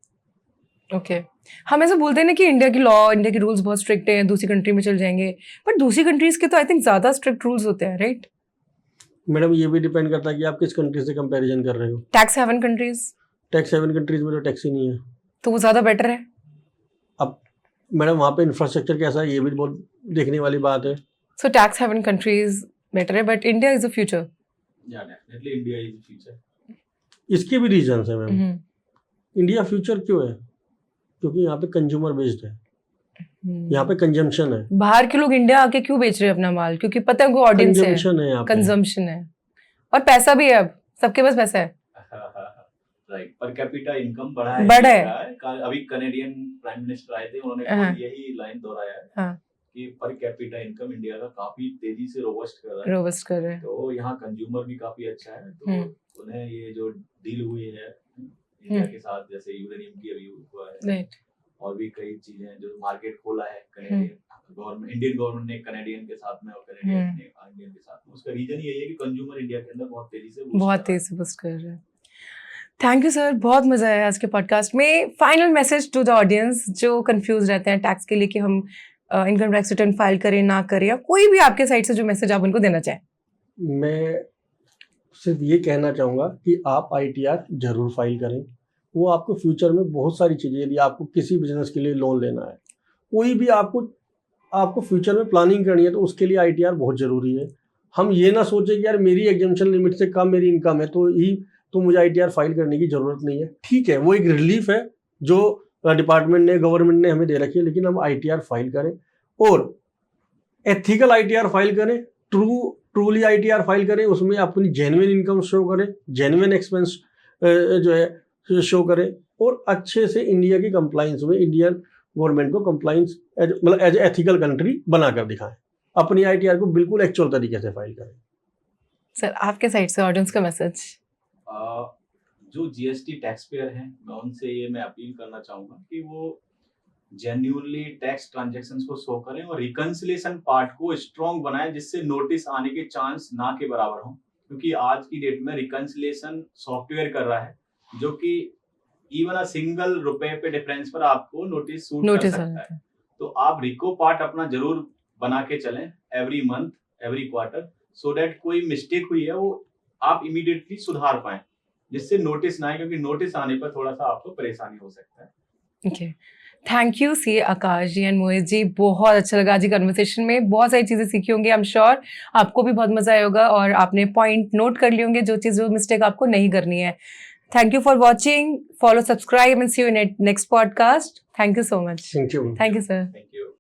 ओके. हम ऐसे बोलते हैं ना कि इंडिया की लॉ, इंडिया के रूल्स बहुत स्ट्रिक्ट हैं, दूसरी कंट्री में चल जाएंगे, बट दूसरी कंट्रीज के तो आई थिंक ज्यादा स्ट्रिक्ट रूल्स होते हैं, राइट? मैडम ये भी डिपेंड करता है कि आप किस कंट्री से कंपैरिजन कर रहे हो. टैक्स हेवन कंट्रीज में तो टैक्स ही नहीं है, तो वो ज्यादा बेटर है. अब मैडम वहाँ पे इंफ्रास्ट्रक्चर कैसा है ये भी बहुत देखने वाली बात है. So tax haven countries better है, but India is the future. या definitely India is the future. इसके भी रीजंस है मैम. इंडिया फ्यूचर क्यों है? क्योंकि यहाँ पे कंज्यूमर बेस्ड है, यहाँ पे कंजम्पशन है. बाहर के लोग इंडिया आके क्यों बेच रहे हैं अपना माल? क्योंकि पता है उनको ऑडियंस है, कंजम्पशन है, और पैसा भी है, अब सबके पास पैसा है. राइट, पर कैपिटा इनकम बढ़ा है। अभी कनेडियन प्राइम मिनिस्टर आए थे, उन्होंने खुद यही लाइन दोहराया है कि पर कैपिटा इनकम इंडिया का काफी तेजी से रोबस्ट कर रहा है। तो यहाँ कंज्यूमर भी काफी अच्छा है, तो उन्हें ये जो डील हुई है इंडिया के साथ, जैसे यूरेनियम की अभी हुआ है, और भी कई चीजें जो मार्केट खोला है कनेडियन गवर्नमेंट, इंडियन गवर्नमेंट ने कनेडियन के साथ में और कनेडियन ने इंडियन के साथ में, उसका रीजन यही है कि कंज्यूमर इंडिया के अंदर बहुत तेजी से बूस्ट कर रहा है। थैंक यू सर, बहुत मजा आया आज के पॉडकास्ट में। Final message to the audience जो कंफ्यूज रहते हैं टैक्स के लिए कि हम इनकम टैक्स रिटर्न फाइल करें ना करें, या कोई भी आपके साइड से जो मैसेज आप उनको देना चाहें। मैं सिर्फ ये कहना चाहूँगा कि आप ITR जरूर फाइल करें। वो आपको फ्यूचर में बहुत सारी चीज़ें, यदि आपको किसी बिजनेस के लिए लोन लेना है, कोई भी आपको फ्यूचर में प्लानिंग करनी है, तो उसके लिए ITR बहुत ज़रूरी है। हम ये ना सोचें कि यार मेरी एग्जम्पशन लिमिट से कम मेरी इनकम है तो मुझे ITR फाइल करने की ज़रूरत नहीं है। ठीक है, वो एक रिलीफ है जो डिपार्टमेंट ने, गवर्नमेंट ने हमें दे रखी है, लेकिन हम ITR फाइल करें और एथिकल ITR फाइल करें, ट्रूली ITR फाइल करें, उसमें अपनी जेन्युइन इनकम शो करें, जेन्युइन एक्सपेंस जो है शो करें, और अच्छे से इंडिया की कंप्लाइंस में इंडियन गवर्नमेंट को कंप्लाइंस मतलब एज एथिकल कंट्री बनाकर दिखाएं। अपनी ITR को बिल्कुल एक्चुअल तरीके से फाइल करें। सर आपके साइड से ऑडियंस का मैसेज। जो GST टैक्स पेयर हैं, मैं अपील करना चाहूँगा कि वो जेन्युइनली टैक्स ट्रांजैक्शंस को शो करें और रिकंसिलिएशन पार्ट को स्ट्रॉन्ग बनाएं, जिससे नोटिस आने के चांस ना के बराबर हों, क्योंकि आज की डेट में रिकंसिलिएशन सॉफ्टवेयर कर रहा है जो कि इवन अ सिंगल रुपए पे डिफरेंस पर आपको नोटिस सूट कर सकता है। तो आप रिको पार्ट अपना जरूर बना के चलें every month, every quarter, so that कोई मिस्टेक हुई है वो आप इमीडिएटली सुधार पाएं, जिससे नोटिस ना आए, क्योंकि नोटिस आने पर थोड़ा सा आपको परेशानी हो सकता है। Okay, thank you CA Aakash ji and Mohit ji, बहुत अच्छा लगा आज की कन्वर्सेशन में, बहुत सारी चीज़ें सीखी होंगी। आई एम श्योर आपको भी बहुत मजा आया होगा और आपने पॉइंट नोट कर लिए होंगे जो मिस्टेक आपको नहीं करनी है। Thank you for watching. Follow, subscribe, and see you in next podcast. Thank you so much. Thank you. Thank you, sir.